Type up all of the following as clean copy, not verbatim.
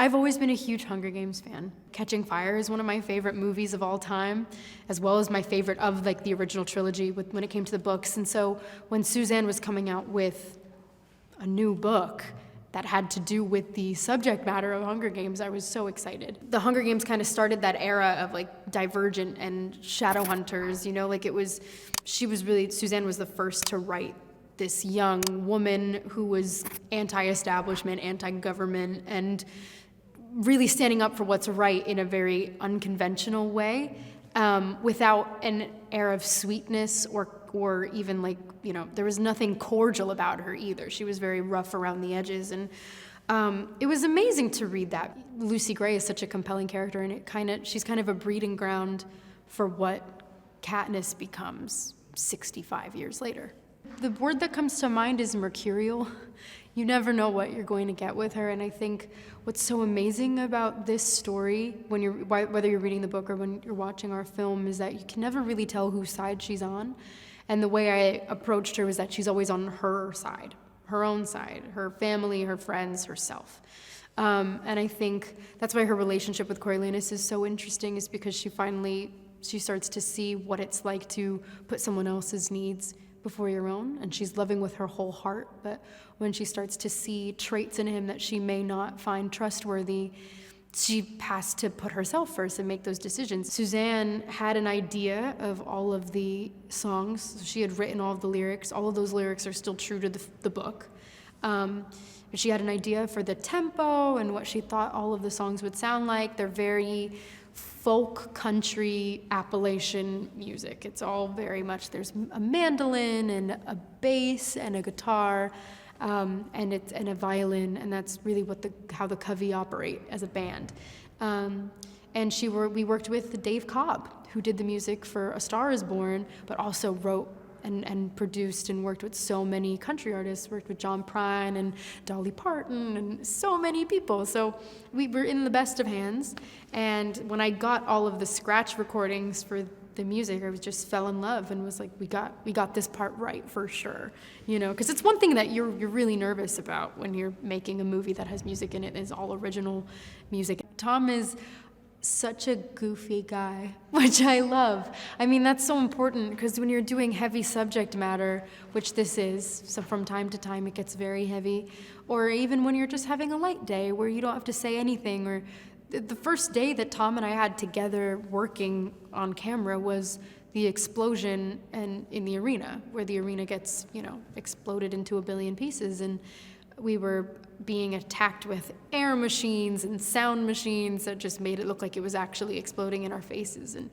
I've always been a huge Hunger Games fan. Catching Fire is one of my favorite movies of all time, as well as my favorite of like the original trilogy when it came to the books. And so when Suzanne was coming out with a new book that had to do with the subject matter of Hunger Games, I was so excited. The Hunger Games kind of started that era of like Divergent and Shadowhunters, you know, like Suzanne was the first to write this young woman who was anti-establishment, anti-government, and really standing up for what's right in a very unconventional way, without an air of sweetness or even like, you know, there was nothing cordial about her either. She was very rough around the edges, and it was amazing to read that. Lucy Gray is such a compelling character, and she's kind of a breeding ground for what Katniss becomes 65 years later. The word that comes to mind is mercurial. You never know what you're going to get with her, and I think what's so amazing about this story, whether you're reading the book or when you're watching our film, is that you can never really tell whose side she's on. And the way I approached her was that she's always on her side, her own side, her family, her friends, herself. And I think that's why her relationship with Coriolanus is so interesting, is because she starts to see what it's like to put someone else's needs before your own, and she's loving with her whole heart, but when she starts to see traits in him that she may not find trustworthy, she has to put herself first and make those decisions. Suzanne had an idea of all of the songs. She had written all of the lyrics. All of those lyrics are still true to the book. She had an idea for the tempo and what she thought all of the songs would sound like. They're very folk, country, Appalachian music. It's all very much, there's a mandolin and a bass and a guitar, and a violin, and that's really how the Covey operate as a band. And we worked with Dave Cobb, who did the music for A Star Is Born, but also wrote and produced and worked with so many country artists, worked with John Prine and Dolly Parton and so many people. So we were in the best of hands. And when I got all of the scratch recordings for the music, I just fell in love and was like, we got this part right for sure. You know, because it's one thing that you're really nervous about when you're making a movie that has music in it, is all original music. Tom is such a goofy guy, which I love. I mean, that's so important, because when you're doing heavy subject matter, which this is, so from time to time it gets very heavy, or even when you're just having a light day where you don't have to say anything, or the first day that Tom and I had together working on camera was the explosion in the arena, where the arena gets, you know, exploded into a billion pieces, and we were being attacked with air machines and sound machines that just made it look like it was actually exploding in our faces. And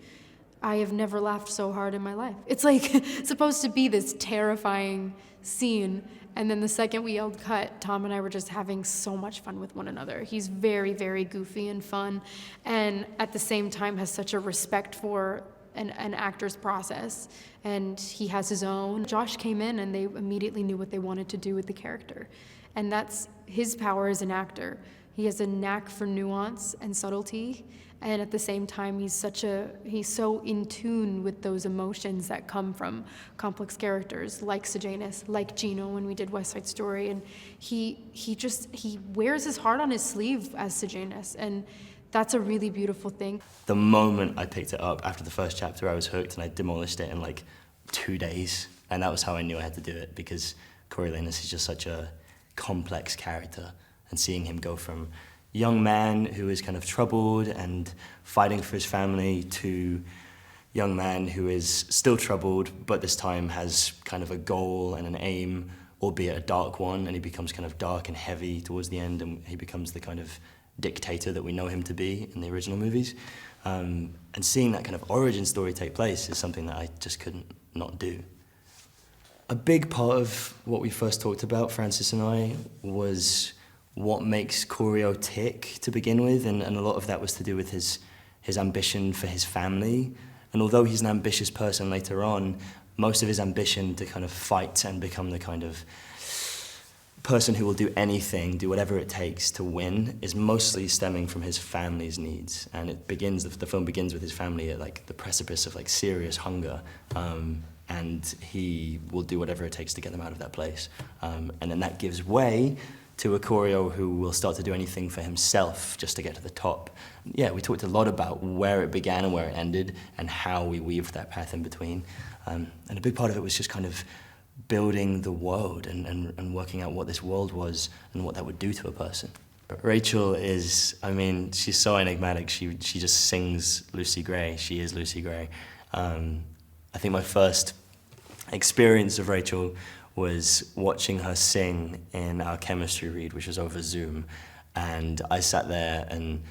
I have never laughed so hard in my life. It's like supposed to be this terrifying scene, and then the second we yelled cut, Tom and I were just having so much fun with one another. He's very, very goofy and fun, and at the same time has such a respect for an actor's process, and he has his own. Josh came in and they immediately knew what they wanted to do with the character. And that's his power as an actor. He has a knack for nuance and subtlety, and at the same time, he's so in tune with those emotions that come from complex characters like Sejanus, like Gino when we did West Side Story, and he wears his heart on his sleeve as Sejanus, and that's a really beautiful thing. The moment I picked it up after the first chapter, I was hooked, and I demolished it in like 2 days, and that was how I knew I had to do it, because Coriolanus is just such a complex character, and seeing him go from young man who is kind of troubled and fighting for his family to young man who is still troubled but this time has kind of a goal and an aim, albeit a dark one, and he becomes kind of dark and heavy towards the end, and he becomes the kind of dictator that we know him to be in the original movies. And seeing that kind of origin story take place is something that I just couldn't not do. A big part of what we first talked about, Francis and I, was what makes Corio tick to begin with, and a lot of that was to do with his ambition for his family. And although he's an ambitious person later on, most of his ambition to kind of fight and become the kind of person who will do anything, do whatever it takes to win, is mostly stemming from his family's needs. And the film begins with his family at like the precipice of like serious hunger. And he will do whatever it takes to get them out of that place. And then that gives way to a choreo who will start to do anything for himself just to get to the top. Yeah, we talked a lot about where it began and where it ended and how we weaved that path in between. And a big part of it was just kind of building the world and working out what this world was and what that would do to a person. Rachel is, I mean, she's so enigmatic. She just sings Lucy Gray. She is Lucy Gray. I think my first experience of Rachel was watching her sing in our chemistry read, which was over Zoom. And I sat there and,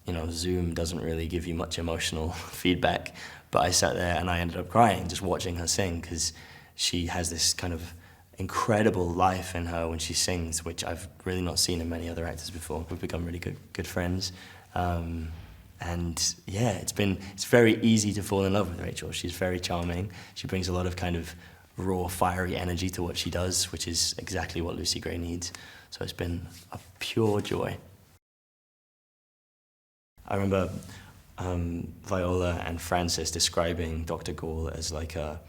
you know, Zoom doesn't really give you much emotional feedback, but I sat there and I ended up crying just watching her sing, because she has this kind of incredible life in her when she sings, which I've really not seen in many other actors before. We've become really good friends. And yeah, it's very easy to fall in love with Rachel. She's very charming. She brings a lot of kind of raw, fiery energy to what she does, which is exactly what Lucy Gray needs. So it's been a pure joy. I remember Viola and Francis describing Dr. Ghoul as like a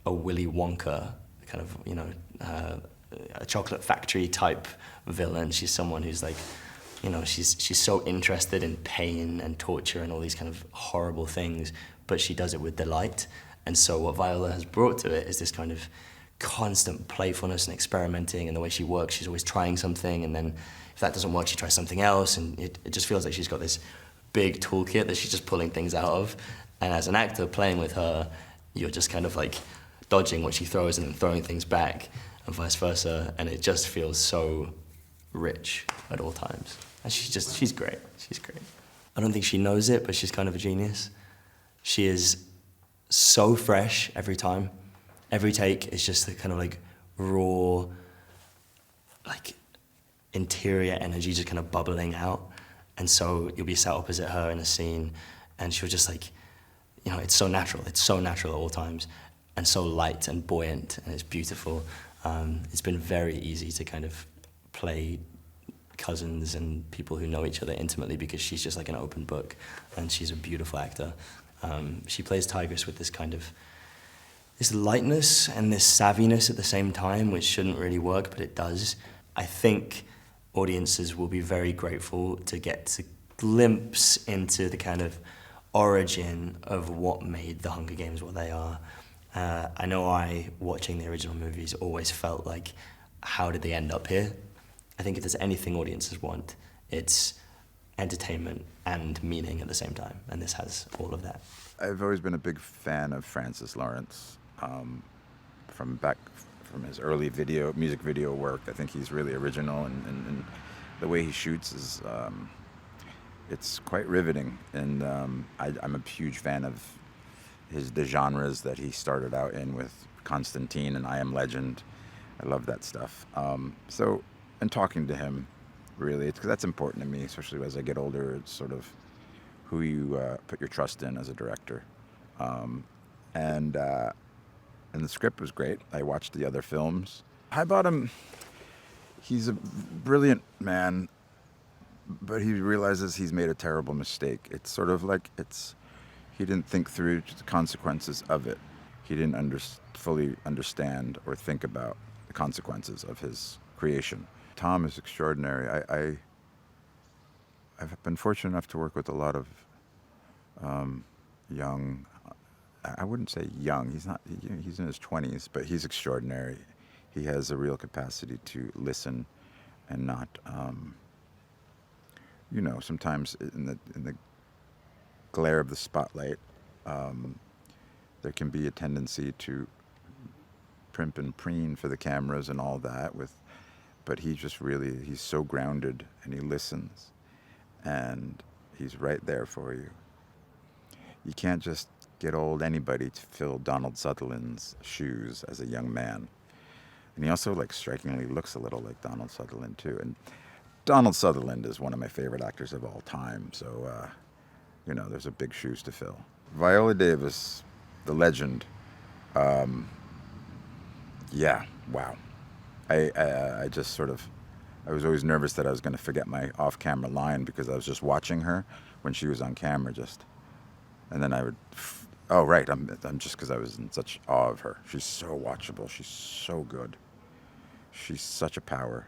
Willy Wonka, kind of, you know, a chocolate factory type villain. She's someone who's like, you know, she's so interested in pain and torture and all these kind of horrible things, but she does it with delight. And so what Viola has brought to it is this kind of constant playfulness and experimenting, and the way she works, she's always trying something, and then if that doesn't work, she tries something else, and it just feels like she's got this big toolkit that she's just pulling things out of. And as an actor playing with her, you're just kind of like dodging what she throws and then throwing things back, and vice versa, and it just feels so rich at all times. And she's great. She's great. I don't think she knows it, but she's kind of a genius. She is so fresh every time. Every take is just the kind of like raw, like interior energy just kind of bubbling out. And so you'll be sat opposite her in a scene and she'll just like, you know, it's so natural. It's so natural at all times and so light and buoyant, and it's beautiful. It's been very easy to kind of play cousins and people who know each other intimately, because she's just like an open book and she's a beautiful actor. She plays Tigress with this kind of, this lightness and this savviness at the same time, which shouldn't really work, but it does. I think audiences will be very grateful to get to glimpse into the kind of origin of what made the Hunger Games what they are. I know watching the original movies, always felt like, how did they end up here? I think if there's anything audiences want, it's entertainment and meaning at the same time, and this has all of that. I've always been a big fan of Francis Lawrence, from his early music video work. I think he's really original, and the way he shoots is, it's quite riveting. And I'm a huge fan of the genres that he started out in with Constantine and I Am Legend. I love that stuff. And talking to him, really, because that's important to me, especially as I get older. It's sort of who you put your trust in as a director. And the script was great. I watched the other films. Highbottom, he's a brilliant man, but he realizes he's made a terrible mistake. It's sort of like he didn't think through the consequences of it. He didn't fully understand or think about the consequences of his creation. Tom is extraordinary. I've been fortunate enough to work with a lot of young, I wouldn't say young, he's in his 20s, but he's extraordinary. He has a real capacity to listen and not, sometimes in the glare of the spotlight, there can be a tendency to primp and preen for the cameras and all that, but he's so grounded, and he listens, and he's right there for you. You can't just get anybody to fill Donald Sutherland's shoes as a young man. And he also strikingly looks a little like Donald Sutherland too. And Donald Sutherland is one of my favorite actors of all time, so there's a big shoes to fill. Viola Davis, the legend. Yeah, wow. I just sort of, I was always nervous that I was going to forget my off-camera line, because I was just watching her when she was on camera, and then I would, oh right, I'm just because I was in such awe of her. She's so watchable. She's so good. She's such a power.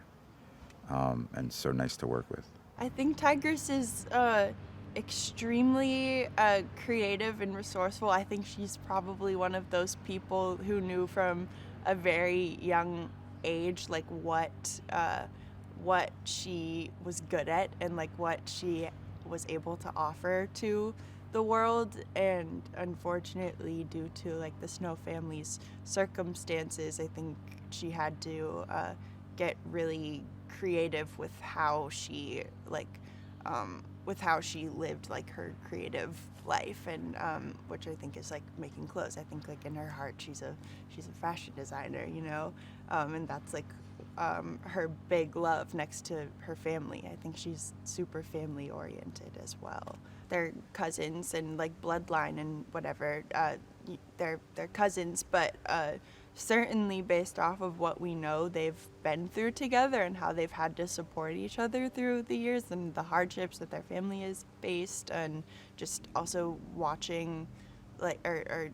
and so nice to work with. I think Tigress is extremely creative and resourceful. I think she's probably one of those people who knew from a very young age like what she was good at and like what she was able to offer to the world. And unfortunately, due to like the Snow family's circumstances, I think she had to get really creative with how she lived like her creative life, and which I think is like making clothes. I think like in her heart she's a fashion designer, you know, and that's like her big love next to her family. I think she's super family oriented as well. They're cousins and like bloodline and whatever. They're cousins, but certainly based off of what we know they've been through together and how they've had to support each other through the years and the hardships that their family has faced, and just also watching like or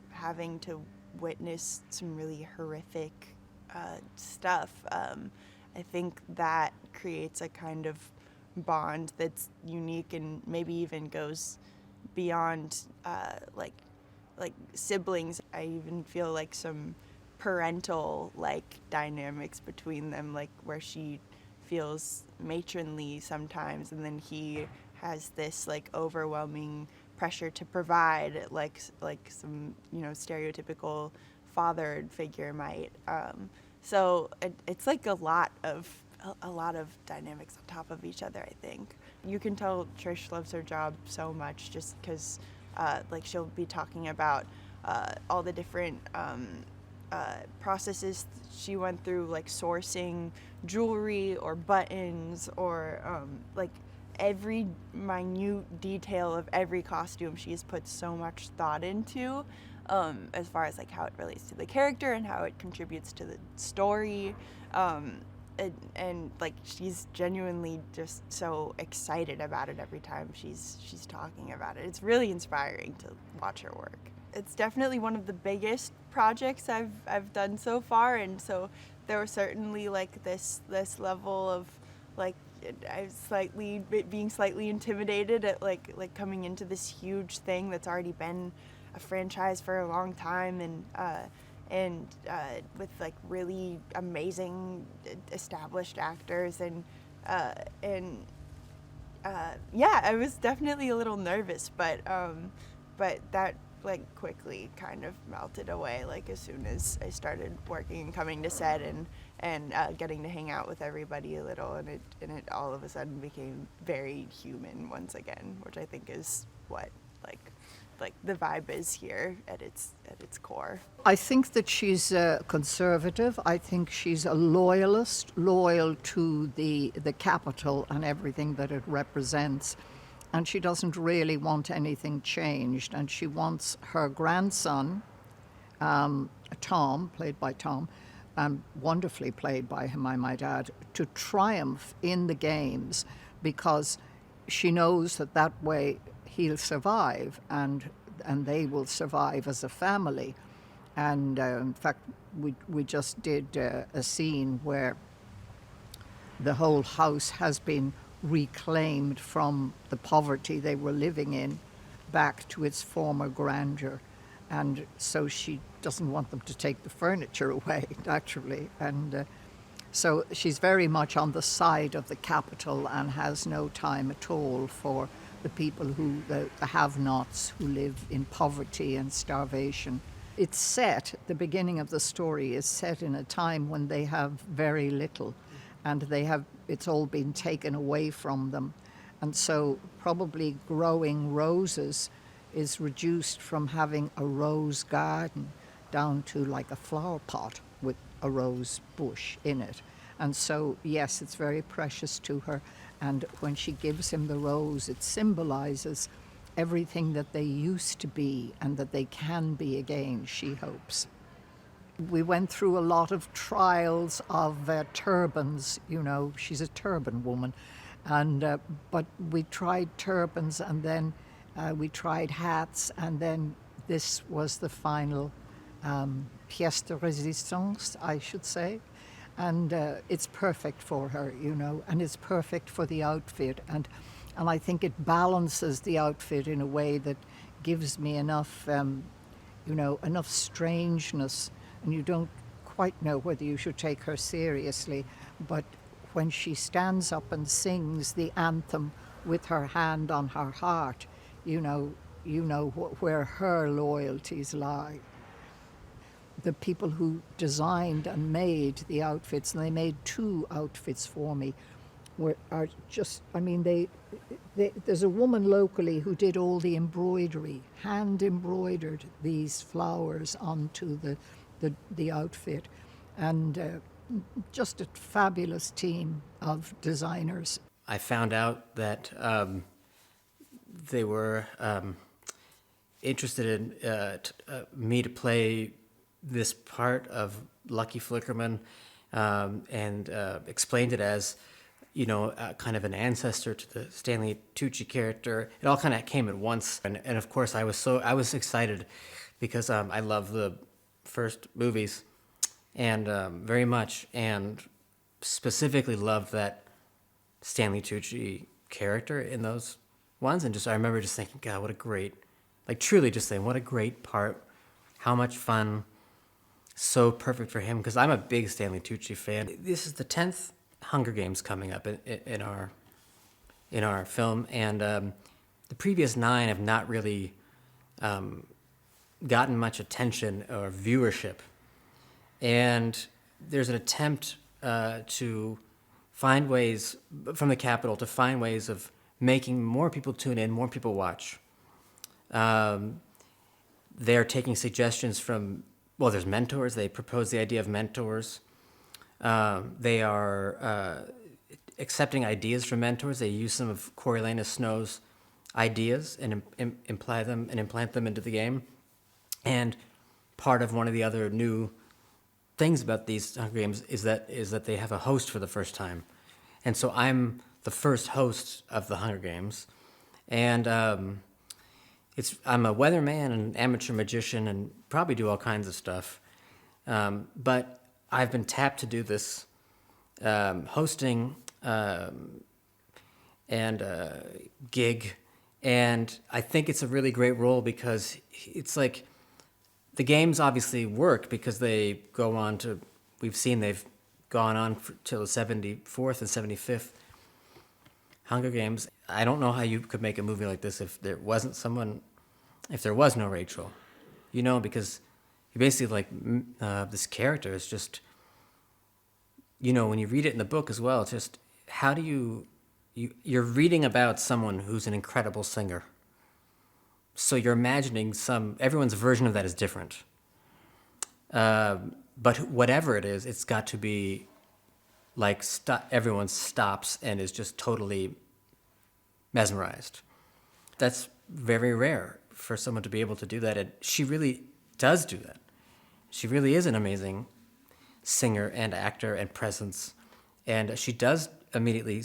having to witness some really horrific stuff. I think that creates a kind of bond that's unique and maybe even goes beyond like siblings. I even feel like some parental like dynamics between them, like where she feels matronly sometimes and then he has this like overwhelming pressure to provide, like some, you know, stereotypical father figure might. So it's like a lot of dynamics on top of each other. I think you can tell Trish loves her job so much just because like she'll be talking about all the different processes she went through, like sourcing jewelry or buttons or like every minute detail of every costume she's put so much thought into, as far as like how it relates to the character and how it contributes to the story. And like she's genuinely just so excited about it every time she's talking about it. It's really inspiring to watch her work. It's definitely one of the biggest projects I've done so far, and so there was certainly like this level of like I was being slightly intimidated at like coming into this huge thing that's already been a franchise for a long time, and with like really amazing established actors, and yeah, I was definitely a little nervous, but that like quickly kind of melted away like as soon as I started working and coming to set and getting to hang out with everybody a little, and it all of a sudden became very human once again, which I think is what like the vibe is here at its core. I think that she's conservative. I think she's a loyalist, loyal to the capital and everything that it represents. And she doesn't really want anything changed. And she wants her grandson, Tom, played by Tom, wonderfully played by him, I might add, to triumph in the games, because she knows that way he'll survive, and they will survive as a family. And in fact, we just did a scene where the whole house has been reclaimed from the poverty they were living in back to its former grandeur. And so she doesn't want them to take the furniture away, naturally. And so she's very much on the side of the capital and has no time at all for the people who, the have-nots who live in poverty and starvation. It's set, the beginning of the story is set in a time when they have very little, and it's all been taken away from them. And so probably growing roses is reduced from having a rose garden down to like a flower pot with a rose bush in it. And so, yes, it's very precious to her. And when she gives him the rose, it symbolizes everything that they used to be and that they can be again, she hopes. We went through a lot of trials of turbans. You know, she's a turban woman. And but we tried turbans, and then we tried hats, and then this was the final pièce de résistance, I should say. and it's perfect for her, you know, and it's perfect for the outfit, and I think it balances the outfit in a way that gives me enough, you know, enough strangeness, and you don't quite know whether you should take her seriously, but when she stands up and sings the anthem with her hand on her heart, you know where her loyalties lie. The people who designed and made the outfits, and they made 2 outfits for me, are just, I mean, there's a woman locally who did all the embroidery, hand embroidered these flowers onto the outfit, and just a fabulous team of designers. I found out that they were interested in me to play this part of Lucky Flickerman, and explained it as, you know, kind of an ancestor to the Stanley Tucci character. It all kind of came at once, and of course I was excited because I love the first movies and very much, and specifically loved that Stanley Tucci character in those ones, and I remember just thinking, God, what a great, like truly just saying, what a great part, how much fun, so perfect for him, because I'm a big Stanley Tucci fan. This is the 10th Hunger Games coming up in our film, and the previous 9 have not really gotten much attention or viewership, and there's an attempt to find ways from the Capitol to find ways of making more people tune in, more people watch. They're taking suggestions from, well, there's mentors. They propose the idea of mentors. They are accepting ideas from mentors. They use some of Coriolanus Snow's ideas and implant them into the game. And part of one of the other new things about these Hunger Games is that they have a host for the first time. And so I'm the first host of the Hunger Games, and I'm a weatherman and an amateur magician and probably do all kinds of stuff. But I've been tapped to do this hosting and gig, and I think it's a really great role because it's like the games obviously work because they go on to, we've seen they've gone on till the 74th and 75th Hunger Games. I don't know how you could make a movie like this if there wasn't someone, if there was no Rachel, you know, because you basically like this character is just, you know, when you read it in the book as well, it's just how do you're reading about someone who's an incredible singer. So you're imagining everyone's version of that is different. But whatever it is, it's got to be like everyone stops and is just totally mesmerized. That's very rare for someone to be able to do that, and she really does do that. She really is an amazing singer and actor and presence, and she does immediately.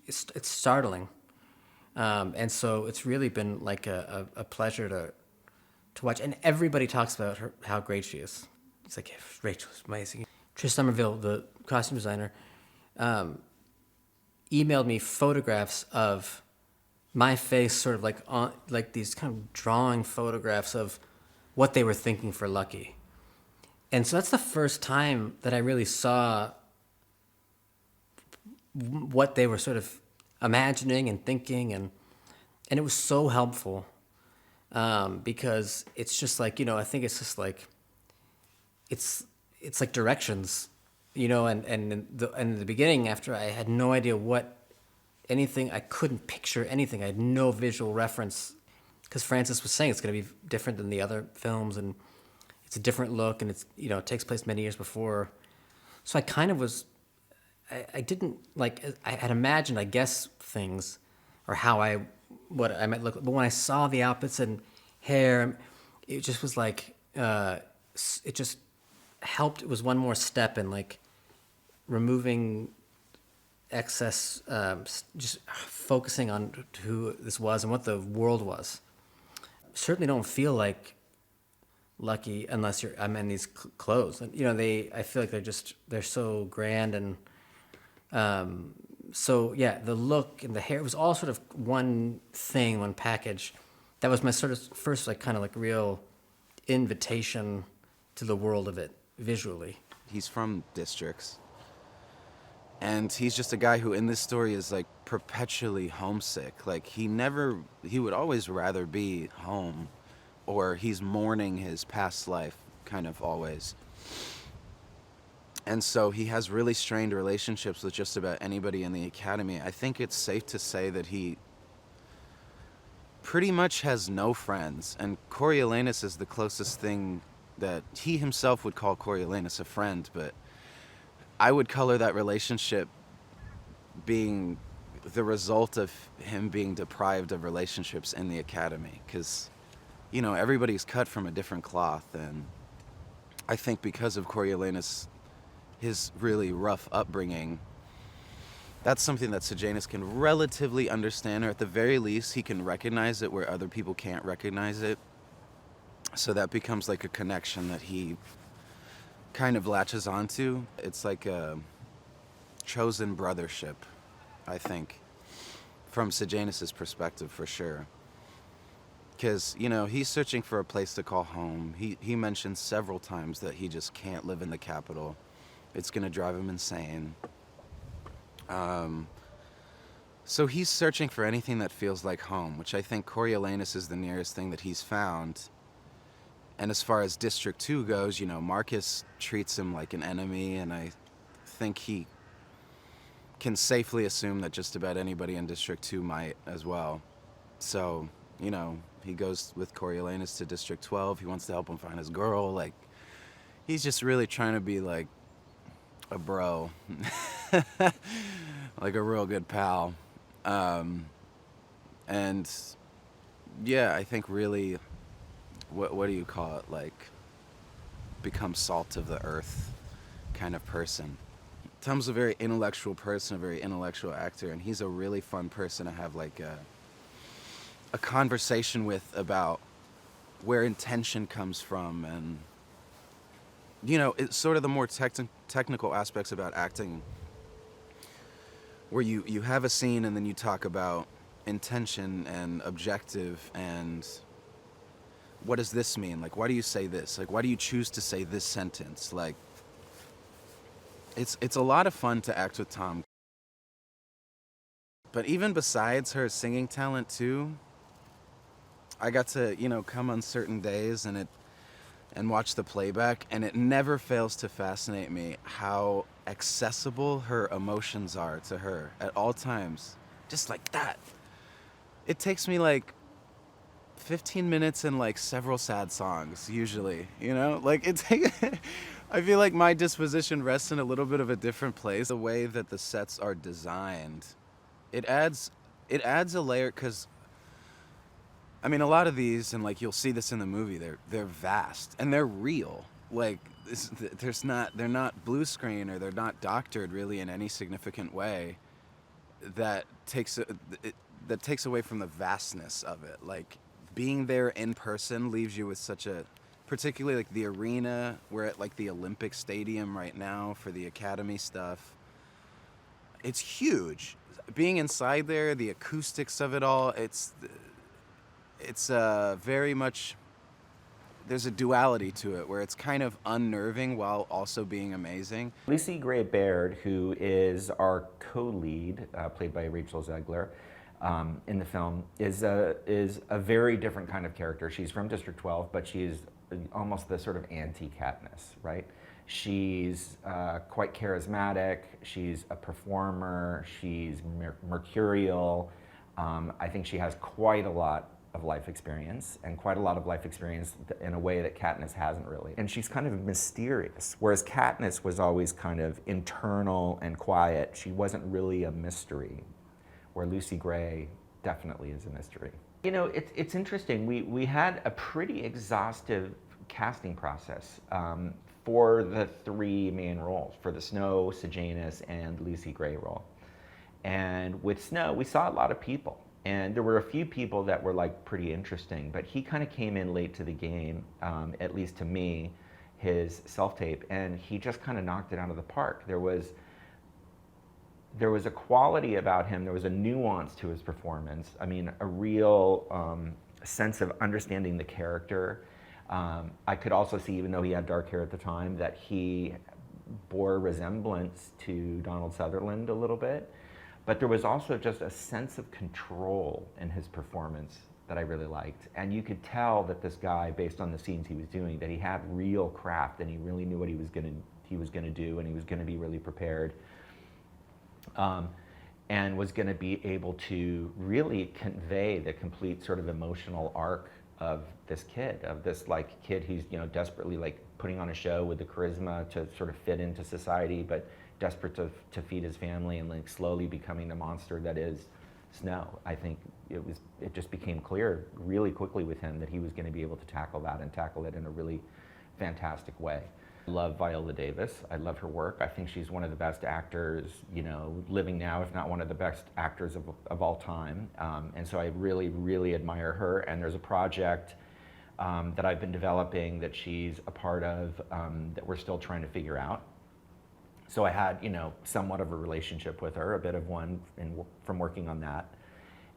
It's startling, and so it's really been like a pleasure to watch. And everybody talks about her, how great she is. It's like, Rachel's amazing. Trish Somerville, the costume designer, emailed me photographs of my face, sort of like these kind of drawing photographs of what they were thinking for Lucky. And so that's the first time that I really saw what they were sort of imagining and thinking, and it was so helpful because it's just like, you know, I think it's just like it's like directions, you know, and in the beginning, after I had no idea anything, I couldn't picture anything. I had no visual reference because Francis was saying it's going to be different than the other films, and it's a different look, and it's, you know, it takes place many years before. So I kind of was, I didn't like, I had imagined, I guess, things or what I might look, but when I saw the outfits and hair, it just was like, it just helped. It was one more step in like removing excess, just focusing on who this was and what the world was. Certainly don't feel like lucky unless you're I'm in these clothes. And, you know, I feel like they're so grand and so yeah, the look and the hair, it was all sort of one thing, one package. That was my sort of first like kind of like real invitation to the world of it visually. He's from Districts. And he's just a guy who in this story is like perpetually homesick. Like he would always rather be home, or he's mourning his past life kind of always. And so he has really strained relationships with just about anybody in the academy. I think it's safe to say that he pretty much has no friends. And Coriolanus is the closest thing that he himself would call Coriolanus a friend, but I would color that relationship being the result of him being deprived of relationships in the academy. Because, you know, everybody's cut from a different cloth. And I think because of Coriolanus, his really rough upbringing, that's something that Sejanus can relatively understand, or at the very least, he can recognize it where other people can't recognize it. So that becomes like a connection that he kind of latches onto. It's like a chosen brothership, I think, from Sejanus's perspective for sure. Because, you know, he's searching for a place to call home. He mentions several times that he just can't live in the capital. It's going to drive him insane. So he's searching for anything that feels like home, which I think Coriolanus is the nearest thing that he's found. And as far as District 2 goes, you know, Marcus treats him like an enemy, and I think he can safely assume that just about anybody in District 2 might as well. So, you know, he goes with Coriolanus to District 12. He wants to help him find his girl. Like, he's just really trying to be like a bro, like a real good pal. And yeah, I think really, what do you call it? Like, become salt of the earth kind of person. Tom's a very intellectual person, a very intellectual actor, and he's a really fun person to have like a conversation with about where intention comes from, and you know, it's sort of the more technical aspects about acting, where you have a scene and then you talk about intention and objective and what does this mean? Like, why do you say this? Like, why do you choose to say this sentence? Like, it's a lot of fun to act with Tom. But even besides her singing talent too, I got to, you know, come on certain days and watch the playback, and it never fails to fascinate me how accessible her emotions are to her at all times. Just like that. It takes me like 15 minutes and like several sad songs usually, you know? Like I feel like my disposition rests in a little bit of a different place. The way that the sets are designed, it adds a layer, because I mean, a lot of these, and like you'll see this in the movie, they're vast and they're real. Like they're not blue screen, or they're not doctored really in any significant way that takes away from the vastness of it. Like, being there in person leaves you with such a, particularly like the arena, we're at like the Olympic Stadium right now for the Academy stuff. It's huge. Being inside there, the acoustics of it all, it's very much, there's a duality to it where it's kind of unnerving while also being amazing. Lucy Gray Baird, who is our co-lead, played by Rachel Zegler, in the film, is a very different kind of character. She's from District 12, but she's almost the sort of anti-Katniss, right? She's quite charismatic, she's a performer, she's mercurial. I think she has quite a lot of life experience, and quite a lot of life experience in a way that Katniss hasn't really. And she's kind of mysterious, whereas Katniss was always kind of internal and quiet. She wasn't really a mystery, where Lucy Gray definitely is a mystery. You know, it's interesting. We had a pretty exhaustive casting process for the three main roles, for the Snow, Sejanus, and Lucy Gray role. And with Snow, we saw a lot of people. And there were a few people that were like pretty interesting, but he kind of came in late to the game, at least to me, his self-tape, and he just kind of knocked it out of the park. There was a quality about him, there was a nuance to his performance. I mean, a real sense of understanding the character. I could also see, even though he had dark hair at the time, that he bore resemblance to Donald Sutherland a little bit. But there was also just a sense of control in his performance that I really liked. And you could tell that this guy, based on the scenes he was doing, that he had real craft and he really knew what he was gonna do, and he was gonna be really prepared. And was gonna be able to really convey the complete sort of emotional arc of this kid, kid who's, you know, desperately like putting on a show with the charisma to sort of fit into society, but desperate to feed his family, and like slowly becoming the monster that is Snow. I think it just became clear really quickly with him that he was going to be able to tackle that, and tackle it in a really fantastic way. I love Viola Davis. I love her work. I think she's one of the best actors, you know, living now, if not one of the best actors of all time. And so I really, really admire her. And there's a project that I've been developing that she's a part of that we're still trying to figure out. So I had, you know, somewhat of a relationship with her, a bit of one from working on that.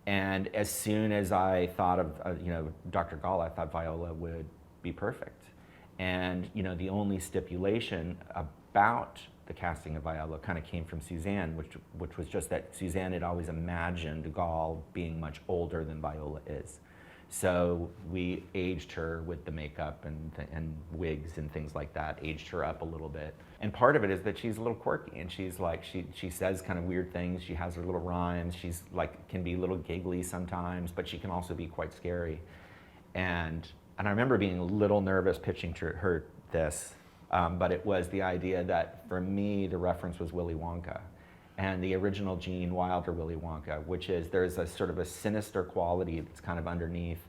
And as soon as I thought of, you know, Dr. Gall, I thought Viola would be perfect. And, you know, the only stipulation about the casting of Viola kind of came from Suzanne, which was just that Suzanne had always imagined Gall being much older than Viola is. So we aged her with the makeup and wigs and things like that, aged her up a little bit. And part of it is that she's a little quirky, and she's like, she says kind of weird things, she has her little rhymes, she's like, can be a little giggly sometimes, but she can also be quite scary. And I remember being a little nervous pitching to her this, but it was the idea that for me, the reference was Willy Wonka. And the original Gene Wilder Willy Wonka, which is there's a sort of a sinister quality that's kind of underneath,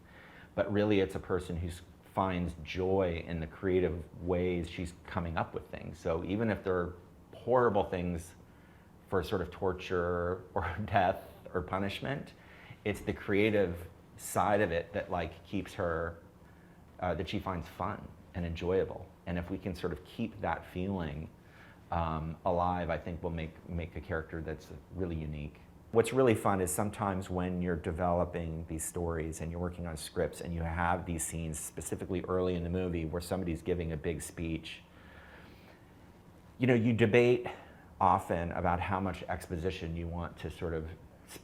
but really it's a person who finds joy in the creative ways she's coming up with things. So even if there are horrible things for sort of torture or death or punishment, it's the creative side of it that like keeps her, that she finds fun and enjoyable. And if we can sort of keep that feeling alive, I think will make a character that's really unique. What's really fun is sometimes when you're developing these stories and you're working on scripts and you have these scenes specifically early in the movie where somebody's giving a big speech, you know, you debate often about how much exposition you want to sort of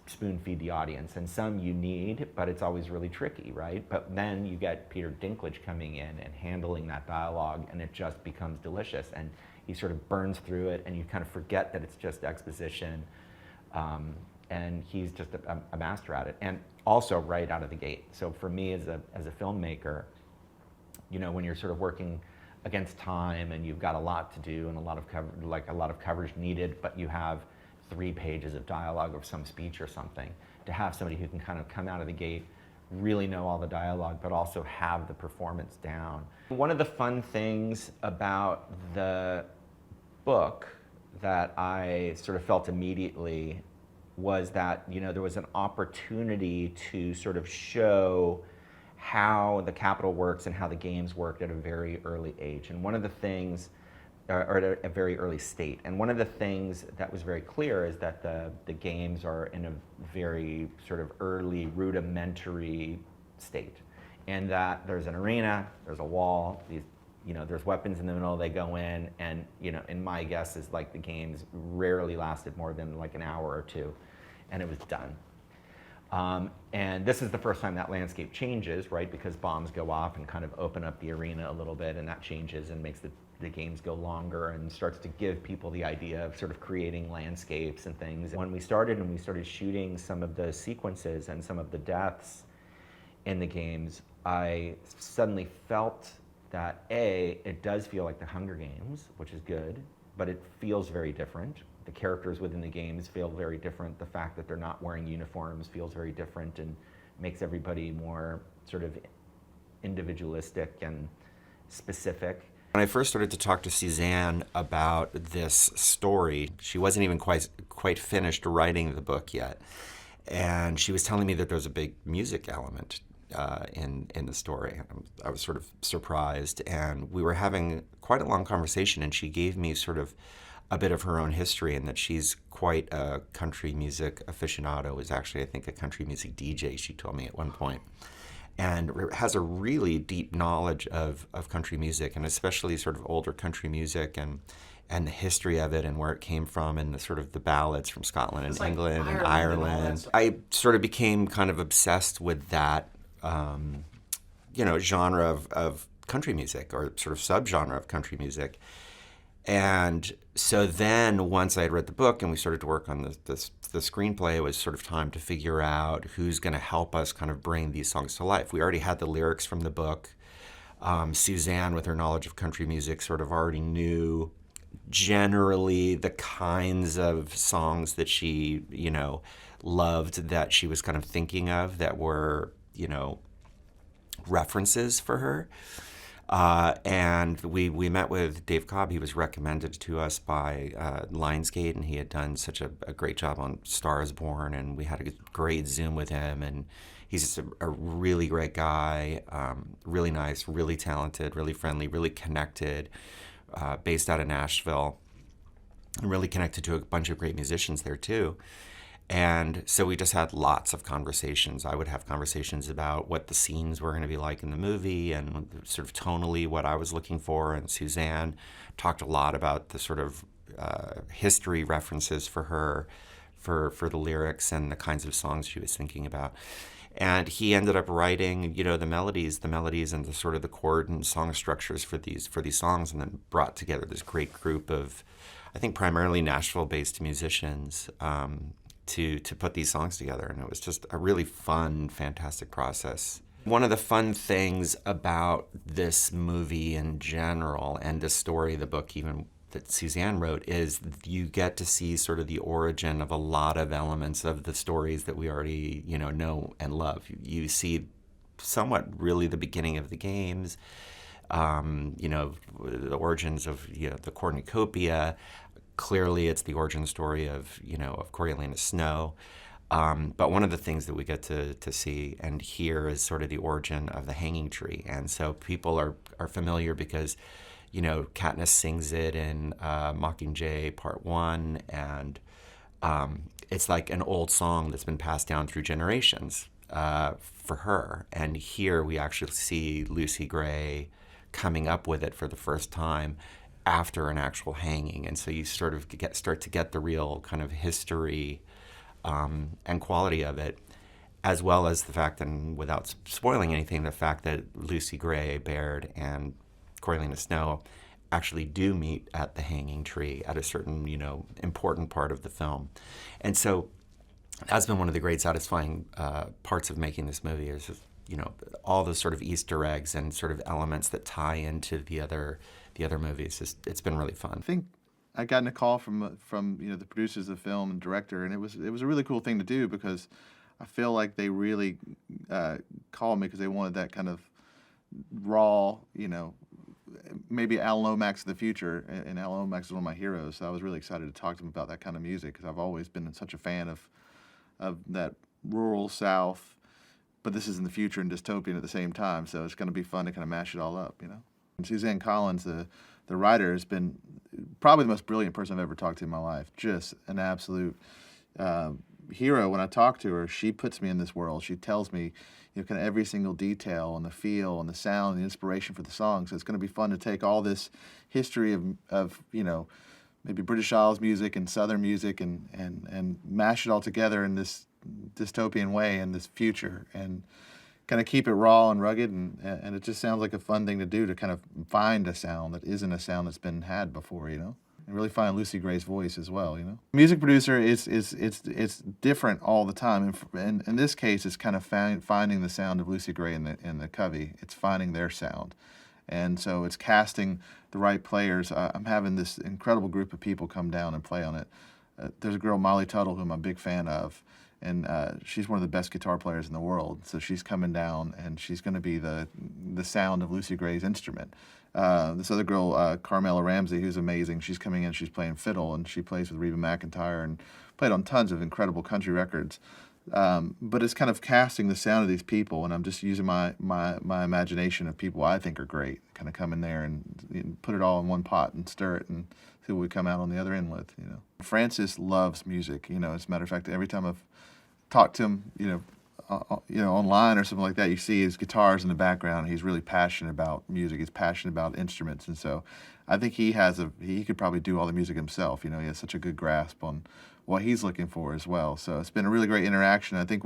spoon feed the audience, and some you need, but it's always really tricky, right? But then you get Peter Dinklage coming in and handling that dialogue, and it just becomes delicious. And he sort of burns through it, and you kind of forget that it's just exposition. And he's just a master at it, and also right out of the gate. So for me as a filmmaker, you know, when you're sort of working against time and you've got a lot to do and a lot of coverage needed, but you have 3 pages of dialogue or some speech or something, to have somebody who can kind of come out of the gate, really know all the dialogue, but also have the performance down. One of the fun things about the book that I sort of felt immediately was that, you know, there was an opportunity to sort of show how the Capitol works and how the games worked at a very early age. And one of the things, or at a very early state. And one of the things that was very clear is that the games are in a very sort of early, rudimentary state. And that there's an arena, there's a wall, these, you know, there's weapons in the middle, they go in, and, you know, and my guess is like the games rarely lasted more than like an hour or 2, and it was done. And this is the first time that landscape changes, right? Because bombs go off and kind of open up the arena a little bit, and that changes and makes the games go longer and starts to give people the idea of sort of creating landscapes and things. When we started shooting some of the sequences and some of the deaths in the games, I suddenly felt that it does feel like the Hunger Games, which is good, but it feels very different. The characters within the games feel very different. The fact that they're not wearing uniforms feels very different and makes everybody more sort of individualistic and specific. When I first started to talk to Suzanne about this story, she wasn't even quite finished writing the book yet. And she was telling me that there's a big music element in the story. I was sort of surprised, and we were having quite a long conversation, and she gave me sort of a bit of her own history, and that she's quite a country music aficionado, is actually, I think, a country music DJ, she told me at one point, and has a really deep knowledge of country music, and especially sort of older country music, and the history of it and where it came from, and the sort of the ballads from Scotland and England and Ireland. I sort of became kind of obsessed with that, genre of country music, or sort of subgenre of country music. And so then once I had read the book and we started to work on the screenplay, it was sort of time to figure out who's going to help us kind of bring these songs to life. We already had the lyrics from the book. Suzanne, with her knowledge of country music, sort of already knew generally the kinds of songs that she, loved, that she was kind of thinking of, that were, references for her. And we met with Dave Cobb. He was recommended to us by Lionsgate, and he had done such a great job on Star is Born, and we had a great Zoom with him, and he's just a really great guy, really nice, really talented, really friendly, really connected, based out of Nashville, and really connected to a bunch of great musicians there too. And so we just had lots of conversations. I would have conversations about what the scenes were going to be like in the movie, and sort of tonally what I was looking for. And Suzanne talked a lot about the sort of history references for her, for the lyrics and the kinds of songs she was thinking about. And he ended up writing, the melodies and the sort of the chord and song structures for these songs, and then brought together this great group of, I think, primarily Nashville-based musicians, to put these songs together. And it was just a really fun, fantastic process. One of the fun things about this movie in general, and the story, the book even that Suzanne wrote, is you get to see sort of the origin of a lot of elements of the stories that we already, know and love. You see somewhat really the beginning of the games, the origins of the cornucopia. Clearly, it's the origin story of Coriolanus Snow. But one of the things that we get to see and hear is sort of the origin of the hanging tree. And so people are familiar because, Katniss sings it in Mockingjay Part 1, and it's like an old song that's been passed down through generations for her. And here we actually see Lucy Gray coming up with it for the first time after an actual hanging, and so you sort of start to get the real kind of history and quality of it, as well as the fact, and without spoiling anything, the fact that Lucy Gray Baird and Coriolanus Snow actually do meet at the hanging tree at a certain, important part of the film. And so that's been one of the great satisfying parts of making this movie, is just, all the sort of Easter eggs and sort of elements that tie into the other movies. It's been really fun. I think I got a call from the producers of the film and director, and it was a really cool thing to do, because I feel like they really called me because they wanted that kind of raw, maybe Al Lomax of the future, and Al Lomax is one of my heroes, so I was really excited to talk to them about that kind of music, because I've always been such a fan of that rural South, but this is in the future and dystopian at the same time, so it's going to be fun to kind of mash it all up, And Suzanne Collins, the writer, has been probably the most brilliant person I've ever talked to in my life. Just an absolute hero. When I talk to her, she puts me in this world. She tells me, kind of every single detail and the feel and the sound and the inspiration for the songs. So it's going to be fun to take all this history of maybe British Isles music and Southern music and mash it all together in this dystopian way in this future, and kind of keep it raw and rugged, and it just sounds like a fun thing to do, to kind of find a sound that isn't a sound that's been had before, and really find Lucy Gray's voice as well, Music producer it's different all the time, and in this case, it's kind of finding the sound of Lucy Gray and the Covey. It's finding their sound, and so it's casting the right players. I'm having this incredible group of people come down and play on it. There's a girl, Molly Tuttle, who I'm a big fan of, and she's one of the best guitar players in the world. So she's coming down, and she's going to be the sound of Lucy Gray's instrument. This other girl, Carmela Ramsey, who's amazing, she's coming in, she's playing fiddle, and she plays with Reba McEntire and played on tons of incredible country records. but it's kind of casting the sound of these people, and I'm just using my imagination of people I think are great, kind of come in there and put it all in one pot and stir it and see what we come out on the other end with. Francis loves music. As a matter of fact, every time I've talked to him, online or something like that, you see his guitars in the background. He's really passionate about music. He's passionate about instruments, and so I think he could probably do all the music himself. He has such a good grasp on what he's looking for as well. So it's been a really great interaction. I think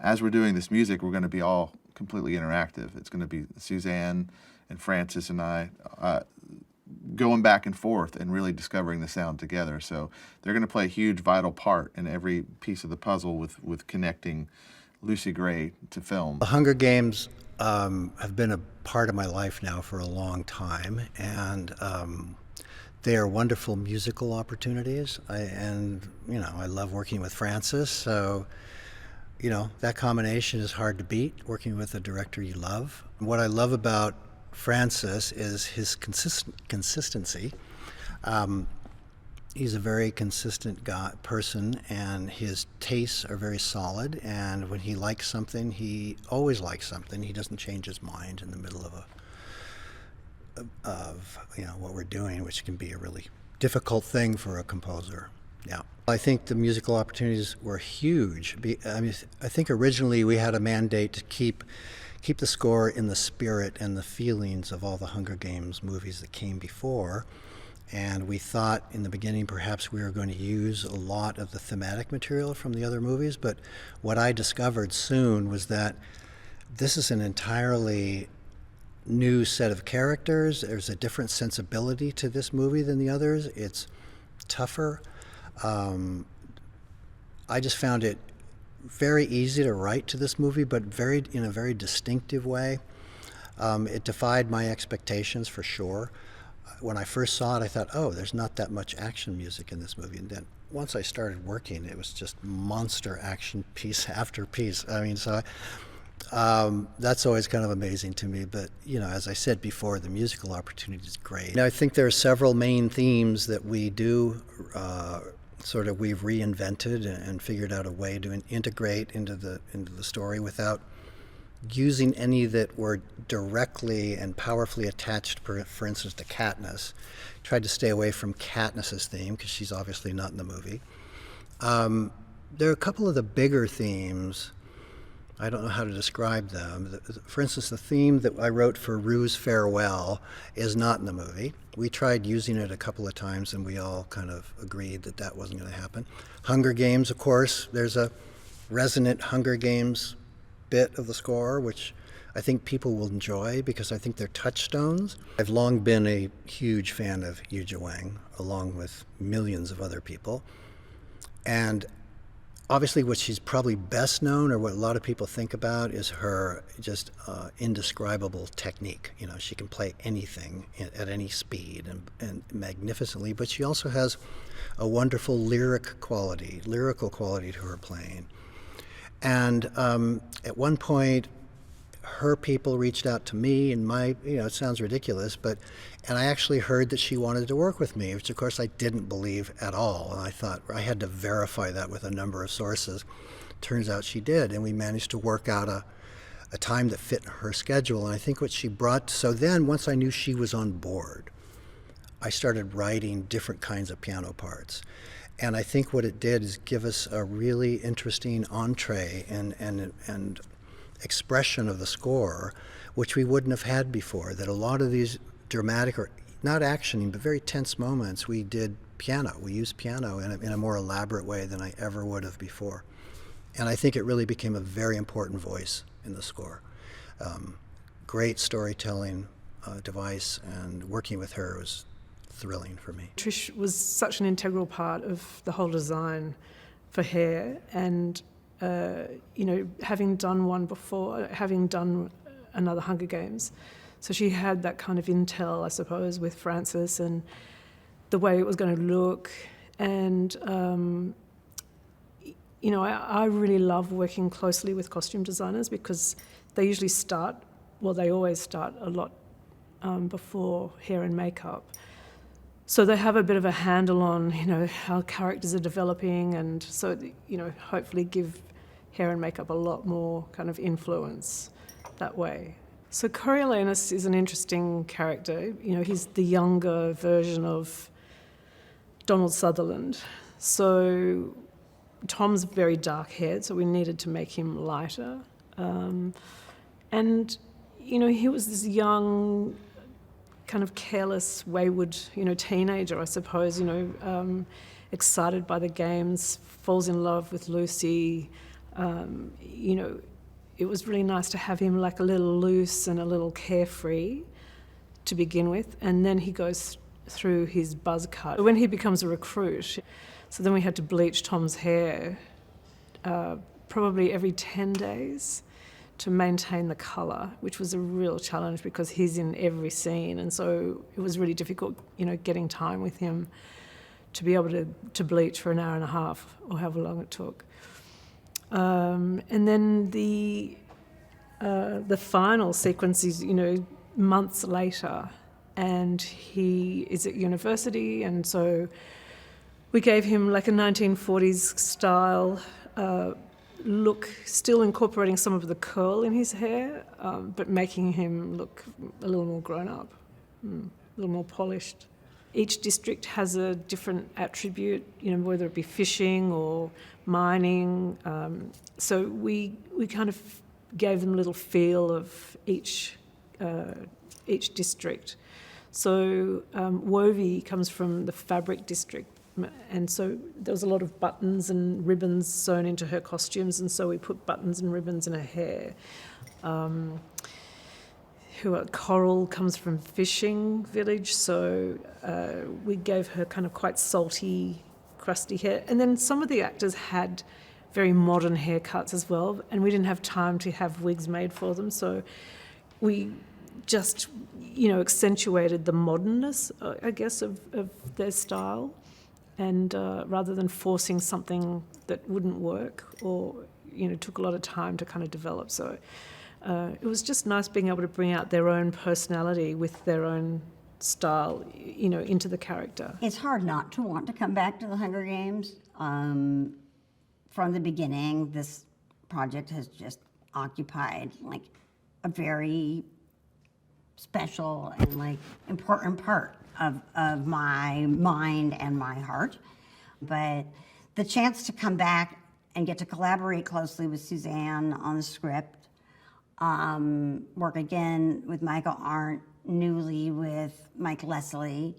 as we're doing this music, we're going to be all completely interactive. It's going to be Suzanne and Francis and I going back and forth and really discovering the sound together. So they're going to play a huge, vital part in every piece of the puzzle with connecting Lucy Gray to film. The Hunger Games have been a part of my life now for a long time, and they are wonderful musical opportunities. I love working with Francis, so that combination is hard to beat, working with a director you love. What I love about Francis is his consistency. He's a very consistent person, and his tastes are very solid, and when he likes something, he always likes something. He doesn't change his mind in the middle of what we're doing, which can be a really difficult thing for a composer. Yeah. I think the musical opportunities were huge. I think originally we had a mandate to keep the score in the spirit and the feelings of all the Hunger Games movies that came before. And we thought in the beginning perhaps we were going to use a lot of the thematic material from the other movies, but what I discovered soon was that this is an entirely new set of characters. There's a different sensibility to this movie than the others. It's tougher. I just found it very easy to write to this movie, but in a very distinctive way. It defied my expectations for sure. When I first saw it, I thought, oh, there's not that much action music in this movie. And then once I started working, it was just monster action piece after piece. That's always kind of amazing to me. But, as I said before, the musical opportunity is great. I think there are several main themes that we do we've reinvented and figured out a way to integrate into the story without using any that were directly and powerfully attached, for instance, to Katniss. Tried to stay away from Katniss's theme because she's obviously not in the movie. There are a couple of the bigger themes. I don't know how to describe them. For instance, the theme that I wrote for Rue's Farewell is not in the movie. We tried using it a couple of times, and we all kind of agreed that wasn't going to happen. Hunger Games, of course, there's a resonant Hunger Games bit of the score, which I think people will enjoy because I think they're touchstones. I've long been a huge fan of Yuja Wang, along with millions of other people. And obviously what she's probably best known, or what a lot of people think about, is her just indescribable technique. She can play anything at any speed and magnificently, but she also has a wonderful lyrical quality to her playing. And at one point, her people reached out to me, and it sounds ridiculous, and I actually heard that she wanted to work with me, which of course I didn't believe at all. And I thought I had to verify that with a number of sources. Turns out she did, and we managed to work out a time that fit her schedule. And I think what she brought, so then once I knew she was on board, I started writing different kinds of piano parts. And I think what it did is give us a really interesting entree and expression of the score, which we wouldn't have had before. That a lot of these dramatic, or not actioning, but very tense moments, we did piano. We used piano in a more elaborate way than I ever would have before. And I think it really became a very important voice in the score. Great storytelling device, and working with her was thrilling for me. Trish was such an integral part of the whole design for Hair, and having done one before, having done another Hunger Games, so she had that kind of intel, I suppose, with Francis and the way it was going to look. And I really love working closely with costume designers because they usually they always start a lot before hair and makeup. So they have a bit of a handle on, how characters are developing, and so, hopefully give hair and makeup a lot more kind of influence that way. So Coriolanus is an interesting character. He's the younger version of Donald Sutherland. So Tom's very dark-haired, so we needed to make him lighter. And, he was this young, kind of careless, wayward, teenager, I suppose, excited by the games, falls in love with Lucy. It was really nice to have him like a little loose and a little carefree to begin with, and then he goes through his buzz cut. When he becomes a recruit, so then we had to bleach Tom's hair probably every 10 days to maintain the colour, which was a real challenge because he's in every scene, and so it was really difficult, getting time with him to be able to bleach for an hour and a half or however long it took. And then the final sequence is, months later, and he is at university, and so we gave him like a 1940s style look, still incorporating some of the curl in his hair, but making him look a little more grown up, a little more polished. Each district has a different attribute, whether it be fishing or mining. So we kind of gave them a little feel of each district. So Wovey comes from the fabric district, and so there was a lot of buttons and ribbons sewn into her costumes, and so we put buttons and ribbons in her hair. Coral comes from fishing village, so we gave her kind of quite salty, crusty hair. And then some of the actors had very modern haircuts as well, and we didn't have time to have wigs made for them, so we just, accentuated the modernness, I guess, of their style, and rather than forcing something that wouldn't work or, took a lot of time to kind of develop. So it was just nice being able to bring out their own personality with their own style, into the character. It's hard not to want to come back to the Hunger Games. From the beginning, this project has just occupied like a very special and like important part of my mind and my heart. But the chance to come back and get to collaborate closely with Suzanne on the script, work again with Michael Arndt, newly with Mike Leslie,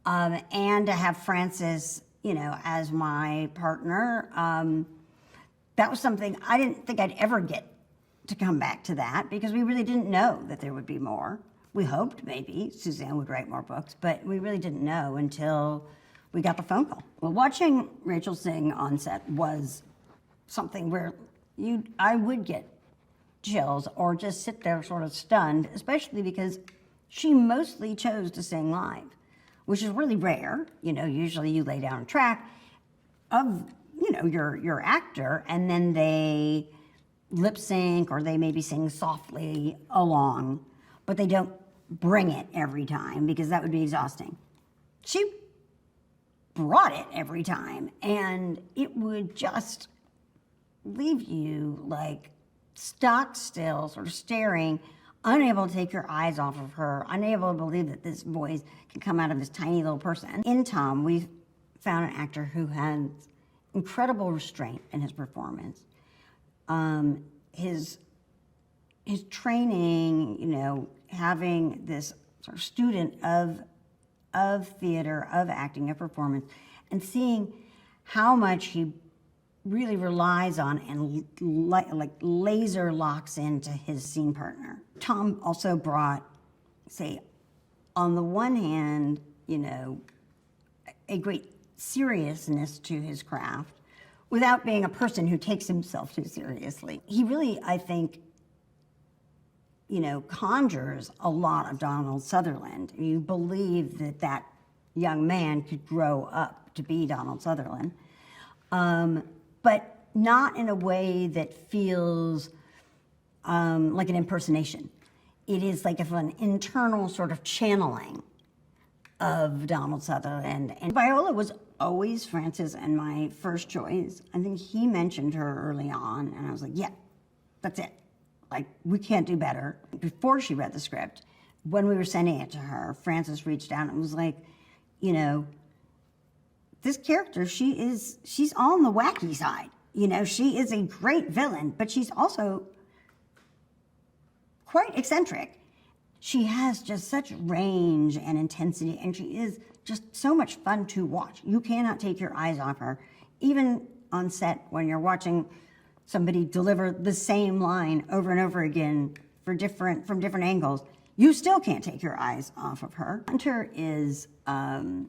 and to have Frances, as my partner. That was something I didn't think I'd ever get to come back to that because we really didn't know that there would be more. We hoped maybe Suzanne would write more books, but we really didn't know until we got the phone call. Well, watching Rachel sing on set was something where I would get chills or just sit there sort of stunned, especially because she mostly chose to sing live, which is really rare. Usually you lay down a track of, your actor, and then they lip sync or they maybe sing softly along, but they don't bring it every time because that would be exhausting. She brought it every time, and it would just leave you like stock still, sort of staring, unable to take your eyes off of her, unable to believe that this voice can come out of this tiny little person. In Tom, we found an actor who has incredible restraint in his performance. His training, having this sort of student of theater, of acting, of performance, and seeing how much he really relies on and like laser locks into his scene partner. Tom also brought, say, on the one hand, a great seriousness to his craft without being a person who takes himself too seriously. He really, I think, conjures a lot of Donald Sutherland. You believe that that young man could grow up to be Donald Sutherland, but not in a way that feels like an impersonation. It is like an internal sort of channeling of Donald Sutherland. And Viola was always Frances and my first choice. I think he mentioned her early on, and I was like, yeah, that's it. Like, we can't do better. Before she read the script, when we were sending it to her, Frances reached out and was like, you know, this character, she's on the wacky side. You know, she is a great villain, but she's also quite eccentric. She has just such range and intensity, and she is just so much fun to watch. You cannot take your eyes off her. Even on set, when you're watching somebody deliver the same line over and over again from different angles, you still can't take your eyes off of her. Hunter is, you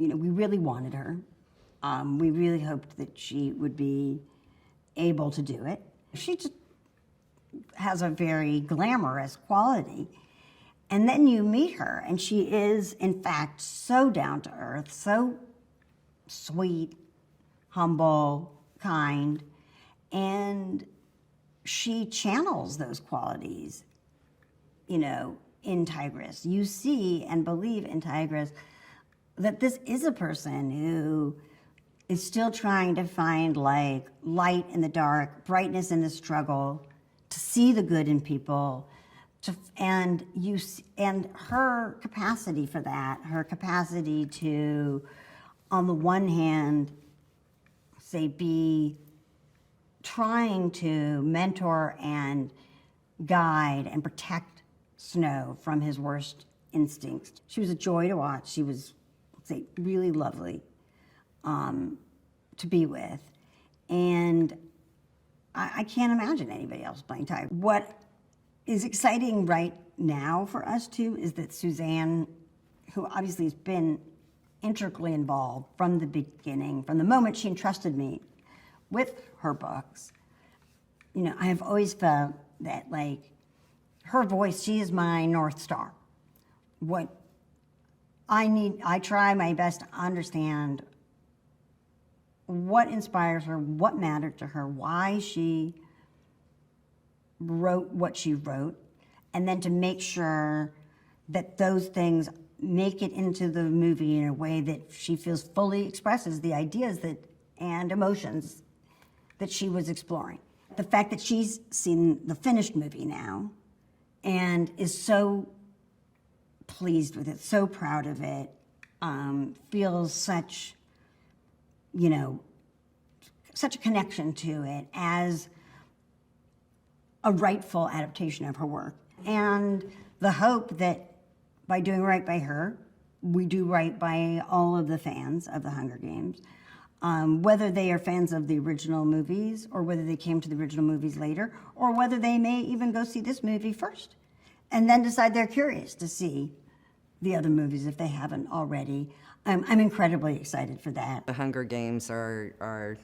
know, we really wanted her. We really hoped that she would be able to do it. She just has a very glamorous quality. And then you meet her, and she is, in fact, so down to earth, so sweet, humble, kind, and she channels those qualities, you know, in Tigress. You see and believe in Tigress that this is a person who is still trying to find like light in the dark, brightness in the struggle, to see the good in people, and her capacity for that, her capacity to, on the one hand, say, be trying to mentor and guide and protect Snow from his worst instincts. She was a joy to watch. She was, say, really lovely to be with. And I can't imagine anybody else playing Tigress. What is exciting right now for us, too, is that Suzanne, who obviously has been integrally involved from the beginning, from the moment she entrusted me with her books, you know, I have always felt that, like, her voice, she is my North Star. What I try my best to understand what inspires her, what mattered to her, why she wrote what she wrote, and then to make sure that those things make it into the movie in a way that she feels fully expresses the ideas and emotions that she was exploring. The fact that she's seen the finished movie now and is so pleased with it, so proud of it, feels such, you know, such a connection to it as a rightful adaptation of her work. And the hope that by doing right by her, we do right by all of the fans of the Hunger Games, whether they are fans of the original movies or whether they came to the original movies later, or whether they may even go see this movie first and then decide they're curious to see the other movies if they haven't already. I'm incredibly excited for that. The Hunger Games are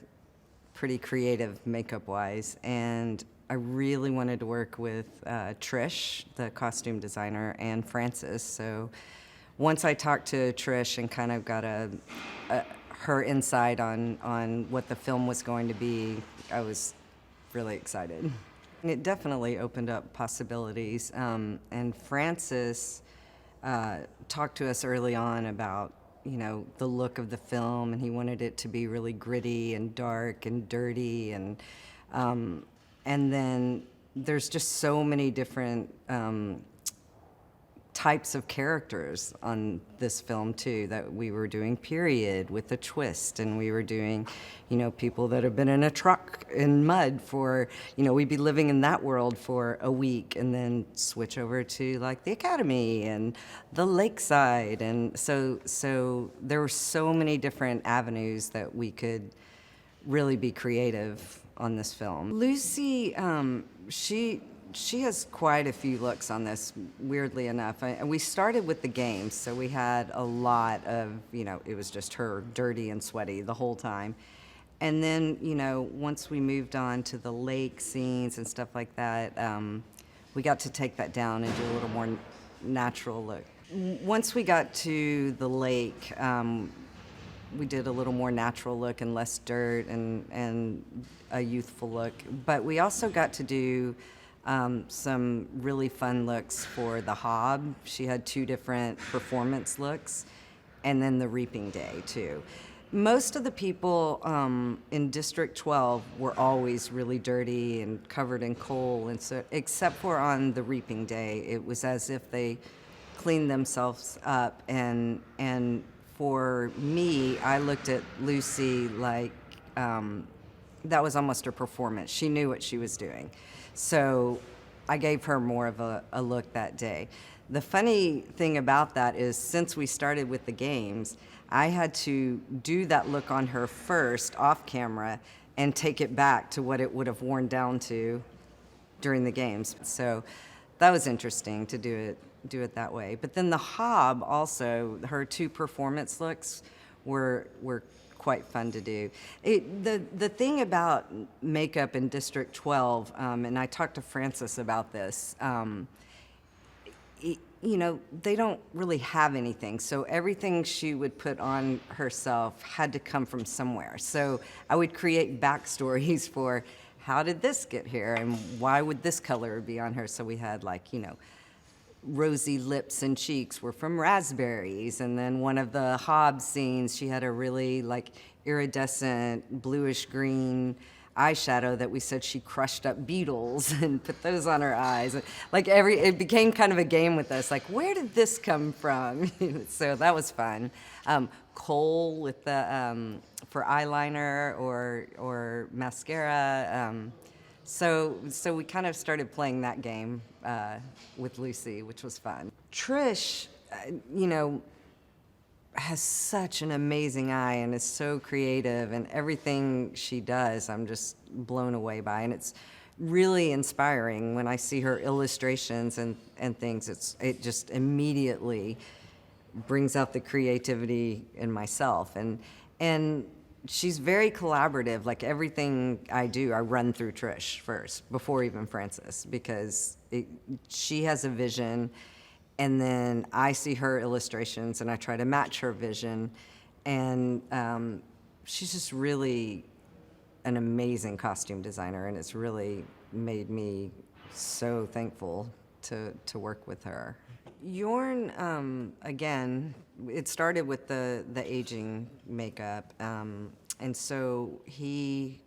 pretty creative makeup-wise, and I really wanted to work with Trish, the costume designer, and Frances. So once I talked to Trish and kind of got her insight on what the film was going to be, I was really excited. It definitely opened up possibilities, and Frances talked to us early on about, you know, the look of the film, and he wanted it to be really gritty and dark and dirty, and then there's just so many different types of characters on this film too, that we were doing period with a twist, and we were doing, you know, people that have been in a truck in mud for, you know, we'd be living in that world for a week and then switch over to like the academy and the lakeside, and so there were so many different avenues that we could really be creative on this film. Lucy, she has quite a few looks on this, weirdly enough. And we started with the games, so we had a lot of, you know, it was just her dirty and sweaty the whole time. And then, you know, once we moved on to the lake scenes and stuff like that, we got to take that down and do a little more natural look. Once we got to the lake, we did a little more natural look and less dirt and a youthful look. But we also got to do some really fun looks for the Hob. She had 2 different performance looks, and then the Reaping Day too. Most of the people in District 12 were always really dirty and covered in coal, and so except for on the Reaping Day, it was as if they cleaned themselves up. And for me, I looked at Lucy like that was almost her performance. She knew what she was doing, so I gave her more of a look that day. The funny thing about that is, since we started with the games, I had to do that look on her first off camera and take it back to what it would have worn down to during the games. So that was interesting to do it that way. But then the Hob also, her 2 performance looks were quite fun to do. The thing about makeup in District 12, and I talked to Frances about this, you know, they don't really have anything. So everything she would put on herself had to come from somewhere. So I would create backstories for how did this get here and why would this color be on her? So we had, like, you know, rosy lips and cheeks were from raspberries. And then one of the Hob scenes, she had a really like iridescent bluish green eyeshadow that we said she crushed up beetles and put those on her eyes. Like it became kind of a game with us, like, where did this come from? So that was fun. Kohl with the for eyeliner or mascara. So we kind of started playing that game with Lucy, which was fun. Trish, you know, has such an amazing eye and is so creative, and everything she does I'm just blown away by, and it's really inspiring when I see her illustrations and things. It just immediately brings out the creativity in myself, and she's very collaborative. Like everything I do, I run through Trish first before even Frances, because she has a vision, and then I see her illustrations and I try to match her vision. And she's just really an amazing costume designer, and it's really made me so thankful to work with her. Jorn, again, it started with the aging makeup. And so he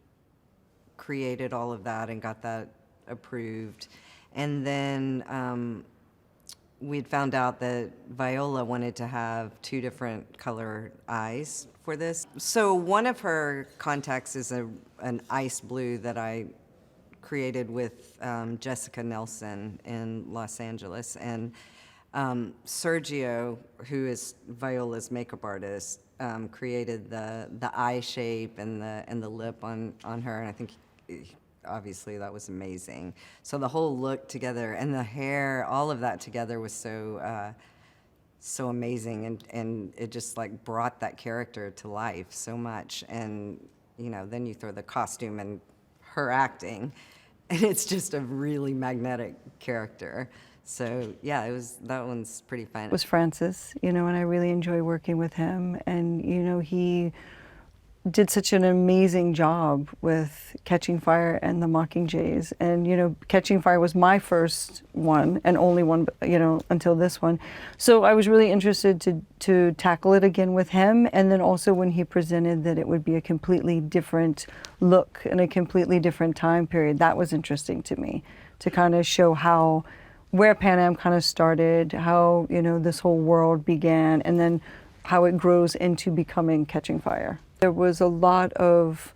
created all of that and got that approved. And then we'd found out that Viola wanted to have 2 different color eyes for this. So one of her contacts is an ice blue that I created with Jessica Nelson in Los Angeles. And Sergio, who is Viola's makeup artist, created the eye shape and the lip on her, and I think obviously that was amazing. So the whole look together and the hair, all of that together was so amazing, and it just like brought that character to life so much. And you know, then you throw the costume and her acting, and it's just a really magnetic character. So yeah, that one's pretty fun. Was Francis, you know, and I really enjoy working with him. And you know, he did such an amazing job with Catching Fire and the Mockingjays. And you know, Catching Fire was my first one and only one, you know, until this one. So I was really interested to tackle it again with him. And then also when he presented that it would be a completely different look and a completely different time period, that was interesting to me, to kind of show where Pan Am kind of started, how, you know, this whole world began, and then how it grows into becoming Catching Fire. There was a lot of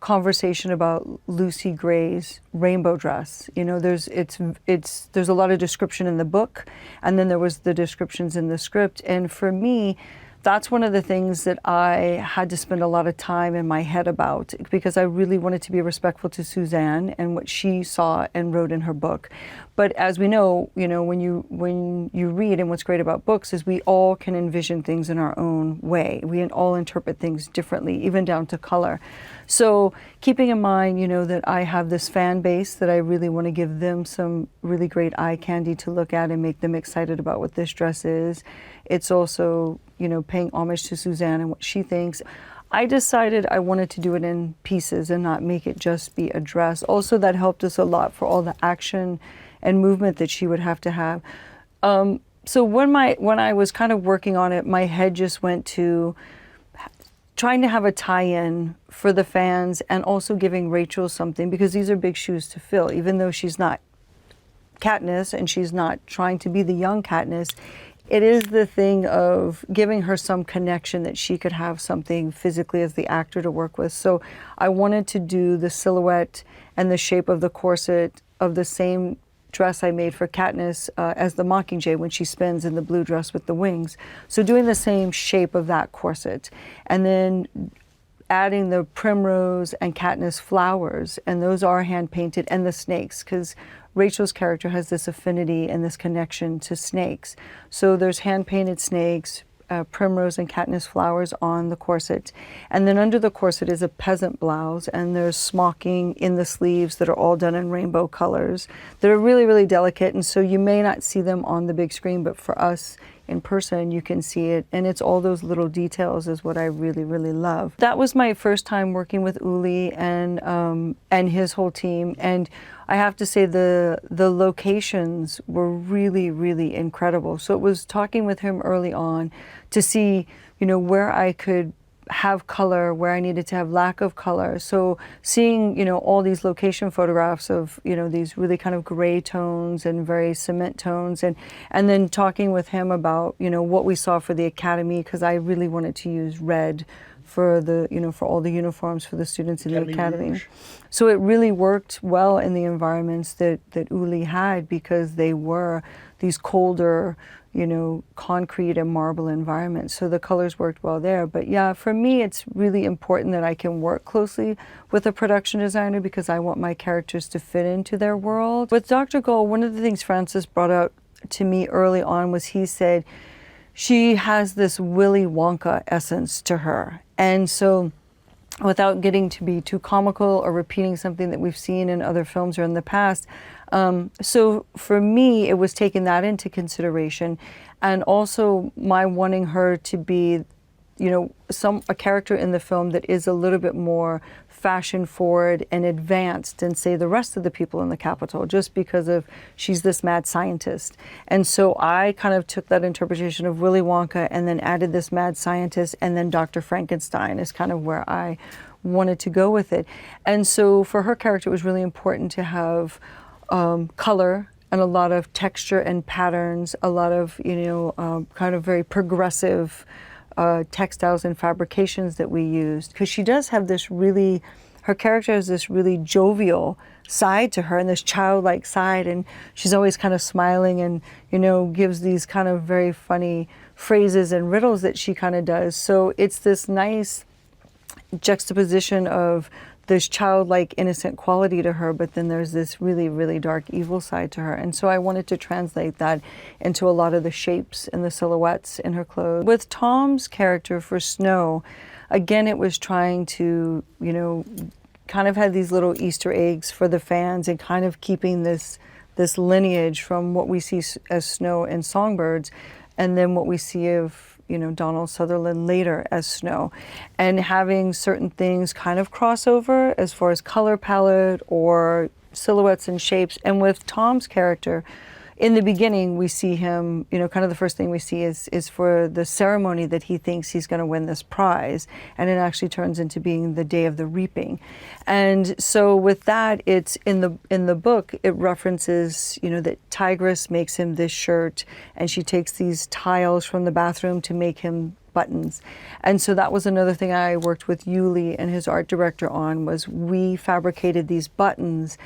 conversation about Lucy Gray's rainbow dress. You know, there's a lot of description in the book, and then there was the descriptions in the script. And for me, that's one of the things that I had to spend a lot of time in my head about, because I really wanted to be respectful to Suzanne and what she saw and wrote in her book. But as we know, you know, when you read, and what's great about books is we all can envision things in our own way. We all interpret things differently, even down to color. So keeping in mind, you know, that I have this fan base that I really want to give them some really great eye candy to look at and make them excited about what this dress is. It's also, you know, paying homage to Suzanne and what she thinks. I decided I wanted to do it in pieces and not make it just be a dress. Also, that helped us a lot for all the action and movement that she would have to have. So when I was kind of working on it, my head just went to trying to have a tie-in for the fans and also giving Rachel something, because these are big shoes to fill. Even though she's not Katniss and she's not trying to be the young Katniss, it is the thing of giving her some connection that she could have something physically as the actor to work with. So I wanted to do the silhouette and the shape of the corset of the same dress I made for Katniss as the Mockingjay when she spins in the blue dress with the wings. So doing the same shape of that corset, and then adding the primrose and Katniss flowers, and those are hand painted, and the snakes, because Rachel's character has this affinity and this connection to snakes. So there's hand painted snakes, primrose and Katniss flowers on the corset. And then under the corset is a peasant blouse, and there's smocking in the sleeves that are all done in rainbow colors. They're really, really delicate, and so you may not see them on the big screen, but for us in person, you can see it. And it's all those little details is what I really, really love. That was my first time working with Uli and his whole team. And I have to say the locations were really, really incredible. So it was talking with him early on to see, where I could have color, where I needed to have lack of color. So seeing, all these location photographs of, these really kind of gray tones and very cement tones, and then talking with him about, what we saw for the Academy, because I really wanted to use red for the, for all the uniforms for the students in the Academy. So it really worked well in the environments that Uli had, because they were these colder, concrete and marble environments. So the colors worked well there. But yeah, for me, it's really important that I can work closely with a production designer, because I want my characters to fit into their world. With Dr. Gold, one of the things Francis brought out to me early on was he said, she has this Willy Wonka essence to her. And so without getting to be too comical or repeating something that we've seen in other films or in the past, so for me, it was taking that into consideration, and also my wanting her to be, a character in the film that is a little bit more fashion forward and advanced than, say, the rest of the people in the Capitol, just because of she's this mad scientist. And so I kind of took that interpretation of Willy Wonka and then added this mad scientist, and then Dr. Frankenstein is kind of where I wanted to go with it. And so for her character, it was really important to have color and a lot of texture and patterns, a lot of, kind of very progressive textiles and fabrications that we used, because she does have this really, her character has this really jovial side to her and this childlike side, and she's always kind of smiling and, gives these kind of very funny phrases and riddles that she kind of does. So it's this nice juxtaposition of this childlike, innocent quality to her, but then there's this really, really dark, evil side to her. And so I wanted to translate that into a lot of the shapes and the silhouettes in her clothes. With Tom's character for Snow, again, it was trying to, kind of have these little Easter eggs for the fans and kind of keeping this lineage from what we see as Snow and Songbirds, and then what we see of Donald Sutherland later as Snow, and having certain things kind of crossover as far as color palette or silhouettes and shapes. And with Tom's character, in the beginning, we see him, kind of the first thing we see is for the ceremony that he thinks he's going to win this prize. And it actually turns into being the day of the reaping. And so with that, it's in the book, it references, that Tigress makes him this shirt, and she takes these tiles from the bathroom to make him buttons. And so that was another thing I worked with Uli and his art director on, was we fabricated these buttons.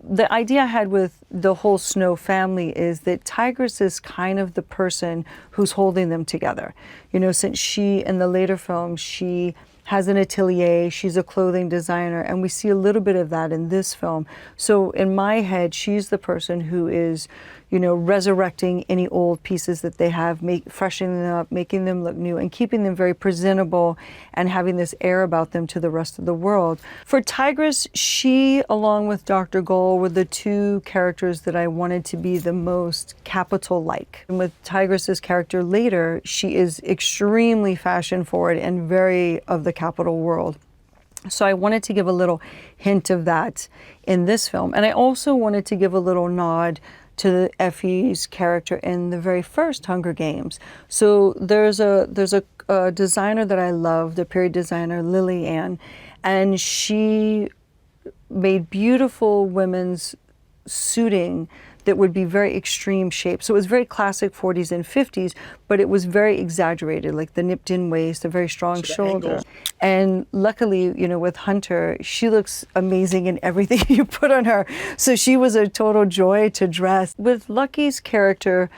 The idea I had with the whole Snow family is that Tigress is kind of the person who's holding them together. Since she, in the later films, she has an atelier, she's a clothing designer, and we see a little bit of that in this film. So in my head, she's the person who is, resurrecting any old pieces that they have, freshening them up, making them look new, and keeping them very presentable and having this air about them to the rest of the world. For Tigress, she, along with Dr. Gold, were the two characters that I wanted to be the most capital-like. And with Tigress's character later, she is extremely fashion-forward and very of the capital world. So I wanted to give a little hint of that in this film. And I also wanted to give a little nod to Effie's character in the very first Hunger Games. So there's a designer that I love, the period designer Lily Ann, and she made beautiful women's suiting that would be very extreme shapes. So it was very classic 40s and 50s, but it was very exaggerated, like the nipped in waist, a very strong shoulder. angles. And luckily, with Hunter, she looks amazing in everything you put on her. So she was a total joy to dress. With Lucky's character,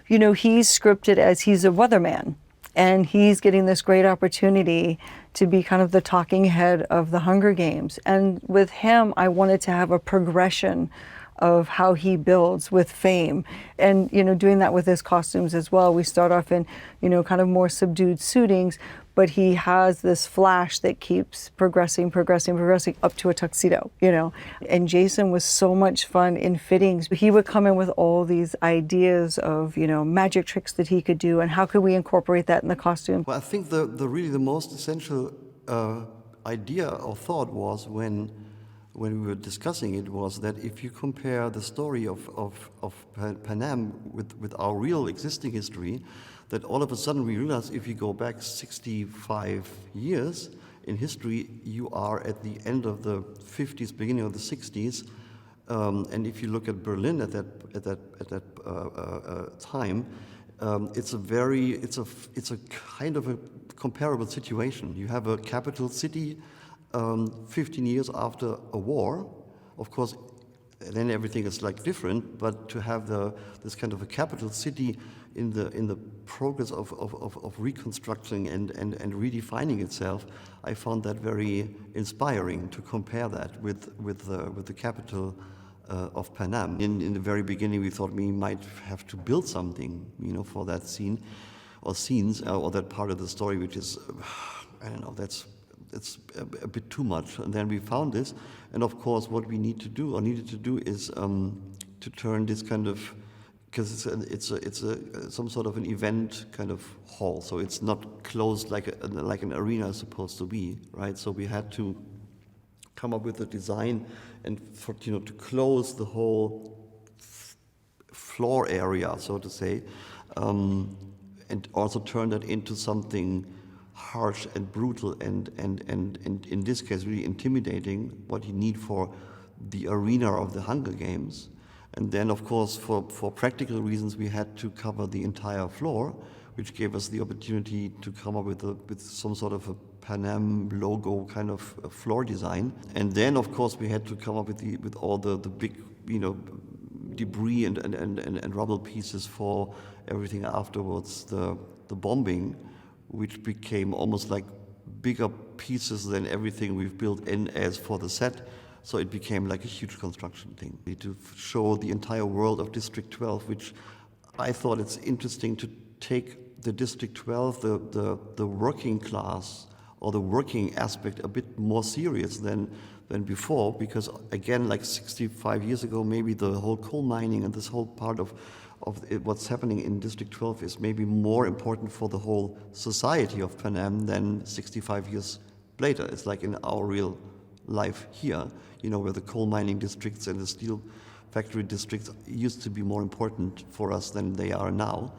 he's scripted as he's a weatherman, and he's getting this great opportunity to be kind of the talking head of the Hunger Games. And with him, I wanted to have a progression of how he builds with fame, and doing that with his costumes as well. We start off in kind of more subdued suitings, but he has this flash that keeps progressing up to a tuxedo, And Jason was so much fun in fittings. He would come in with all these ideas of magic tricks that he could do, and how could we incorporate that in the costume. Well, I think the really the most essential idea or thought was when we were discussing it, was that if you compare the story of Panem with our real existing history, that all of a sudden we realize if you go back 65 years in history, you are at the end of the 50s, beginning of the 60s, and if you look at Berlin at that time, it's a kind of a comparable situation. You have a capital city 15 years after a war. Of course, then everything is like different, but to have this kind of a capital city in the progress of reconstructing and redefining itself, I found that very inspiring to compare that with the capital of Panem. In the very beginning, we thought we might have to build something, for that scene or scenes or that part of the story, which is, I don't know, it's a bit too much. And then we found this, and of course, what we needed to do is to turn this kind of, because it's some sort of an event kind of hall, so it's not closed like an arena is supposed to be, right? So we had to come up with a design and to close the whole floor area, so to say, and also turn that into something harsh and brutal and in this case really intimidating, what you need for the arena of the Hunger Games. And then of course for practical reasons we had to cover the entire floor, which gave us the opportunity to come up with some sort of a Panem logo kind of floor design. And then of course we had to come up with all the big debris and rubble pieces for everything afterwards, the bombing, which became almost like bigger pieces than everything we've built in as for the set. So it became like a huge construction thing. To show the entire world of District 12, which I thought it's interesting to take the District 12, the working class or the working aspect a bit more serious than before, because again, like 65 years ago, maybe the whole coal mining and this whole part of what's happening in District 12 is maybe more important for the whole society of Panem than 65 years later. It's like in our real life here, where the coal mining districts and the steel factory districts used to be more important for us than they are now.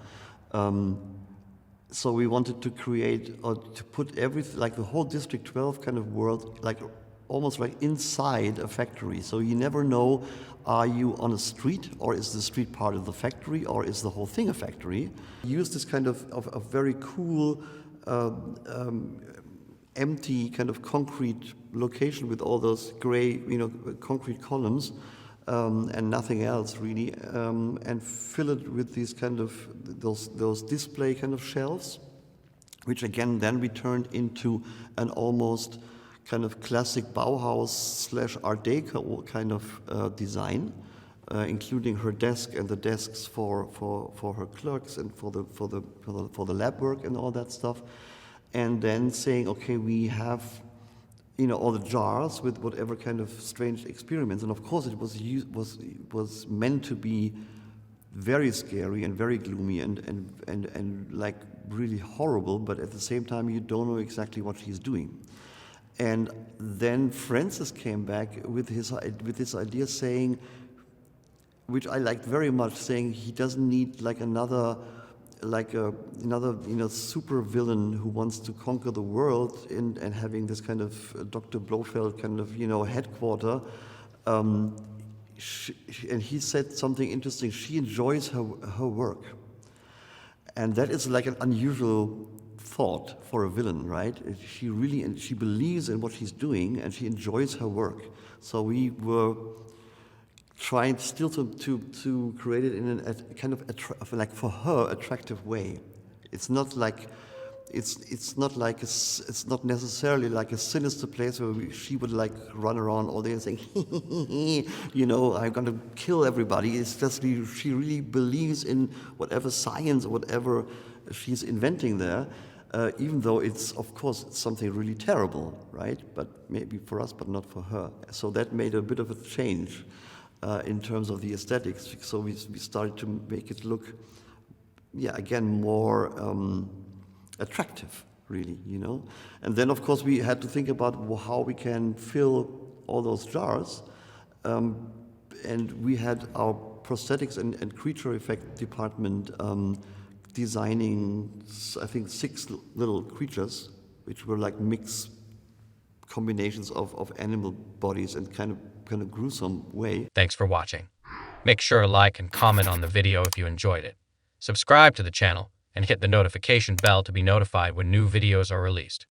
So we wanted to create or to put everything, like the whole District 12 kind of world, like almost like inside a factory. So you never know, are you on a street, or is the street part of the factory, or is the whole thing a factory? Use this kind of very cool, empty kind of concrete location with all those gray, concrete columns and nothing else really, and fill it with these kind of those display kind of shelves, which again then we turned into an almost kind of classic Bauhaus / Art Deco kind of design, including her desk and the desks for her clerks and for the lab work and all that stuff, and then saying, okay, we have, all the jars with whatever kind of strange experiments, and of course it was meant to be very scary and very gloomy and like really horrible, but at the same time you don't know exactly what she's doing. And then Francis came back with this idea saying, which I liked very much, saying he doesn't need like another super villain who wants to conquer the world and having this kind of Dr. Blofeld kind of headquarter. And he said something interesting. She enjoys her work, and that is like an unusual thought for a villain, right? She believes in what she's doing, and she enjoys her work. So we were trying still to create it in a kind of like for her attractive way. It's not like it's not necessarily like a sinister place where she would like run around all day and saying, I'm going to kill everybody. It's just she really believes in whatever science or whatever she's inventing there, even though it's, of course, something really terrible, right? But maybe for us, but not for her. So that made a bit of a change in terms of the aesthetics. So we started to make it look, again, more attractive, really, And then, of course, we had to think about how we can fill all those jars. And we had our prosthetics and creature effect department designing, I think, 6 little creatures, which were like mixed combinations of animal bodies and kind of gruesome way. Thanks for watching. Make sure to like and comment on the video if you enjoyed it. Subscribe to the channel and hit the notification bell to be notified when new videos are released.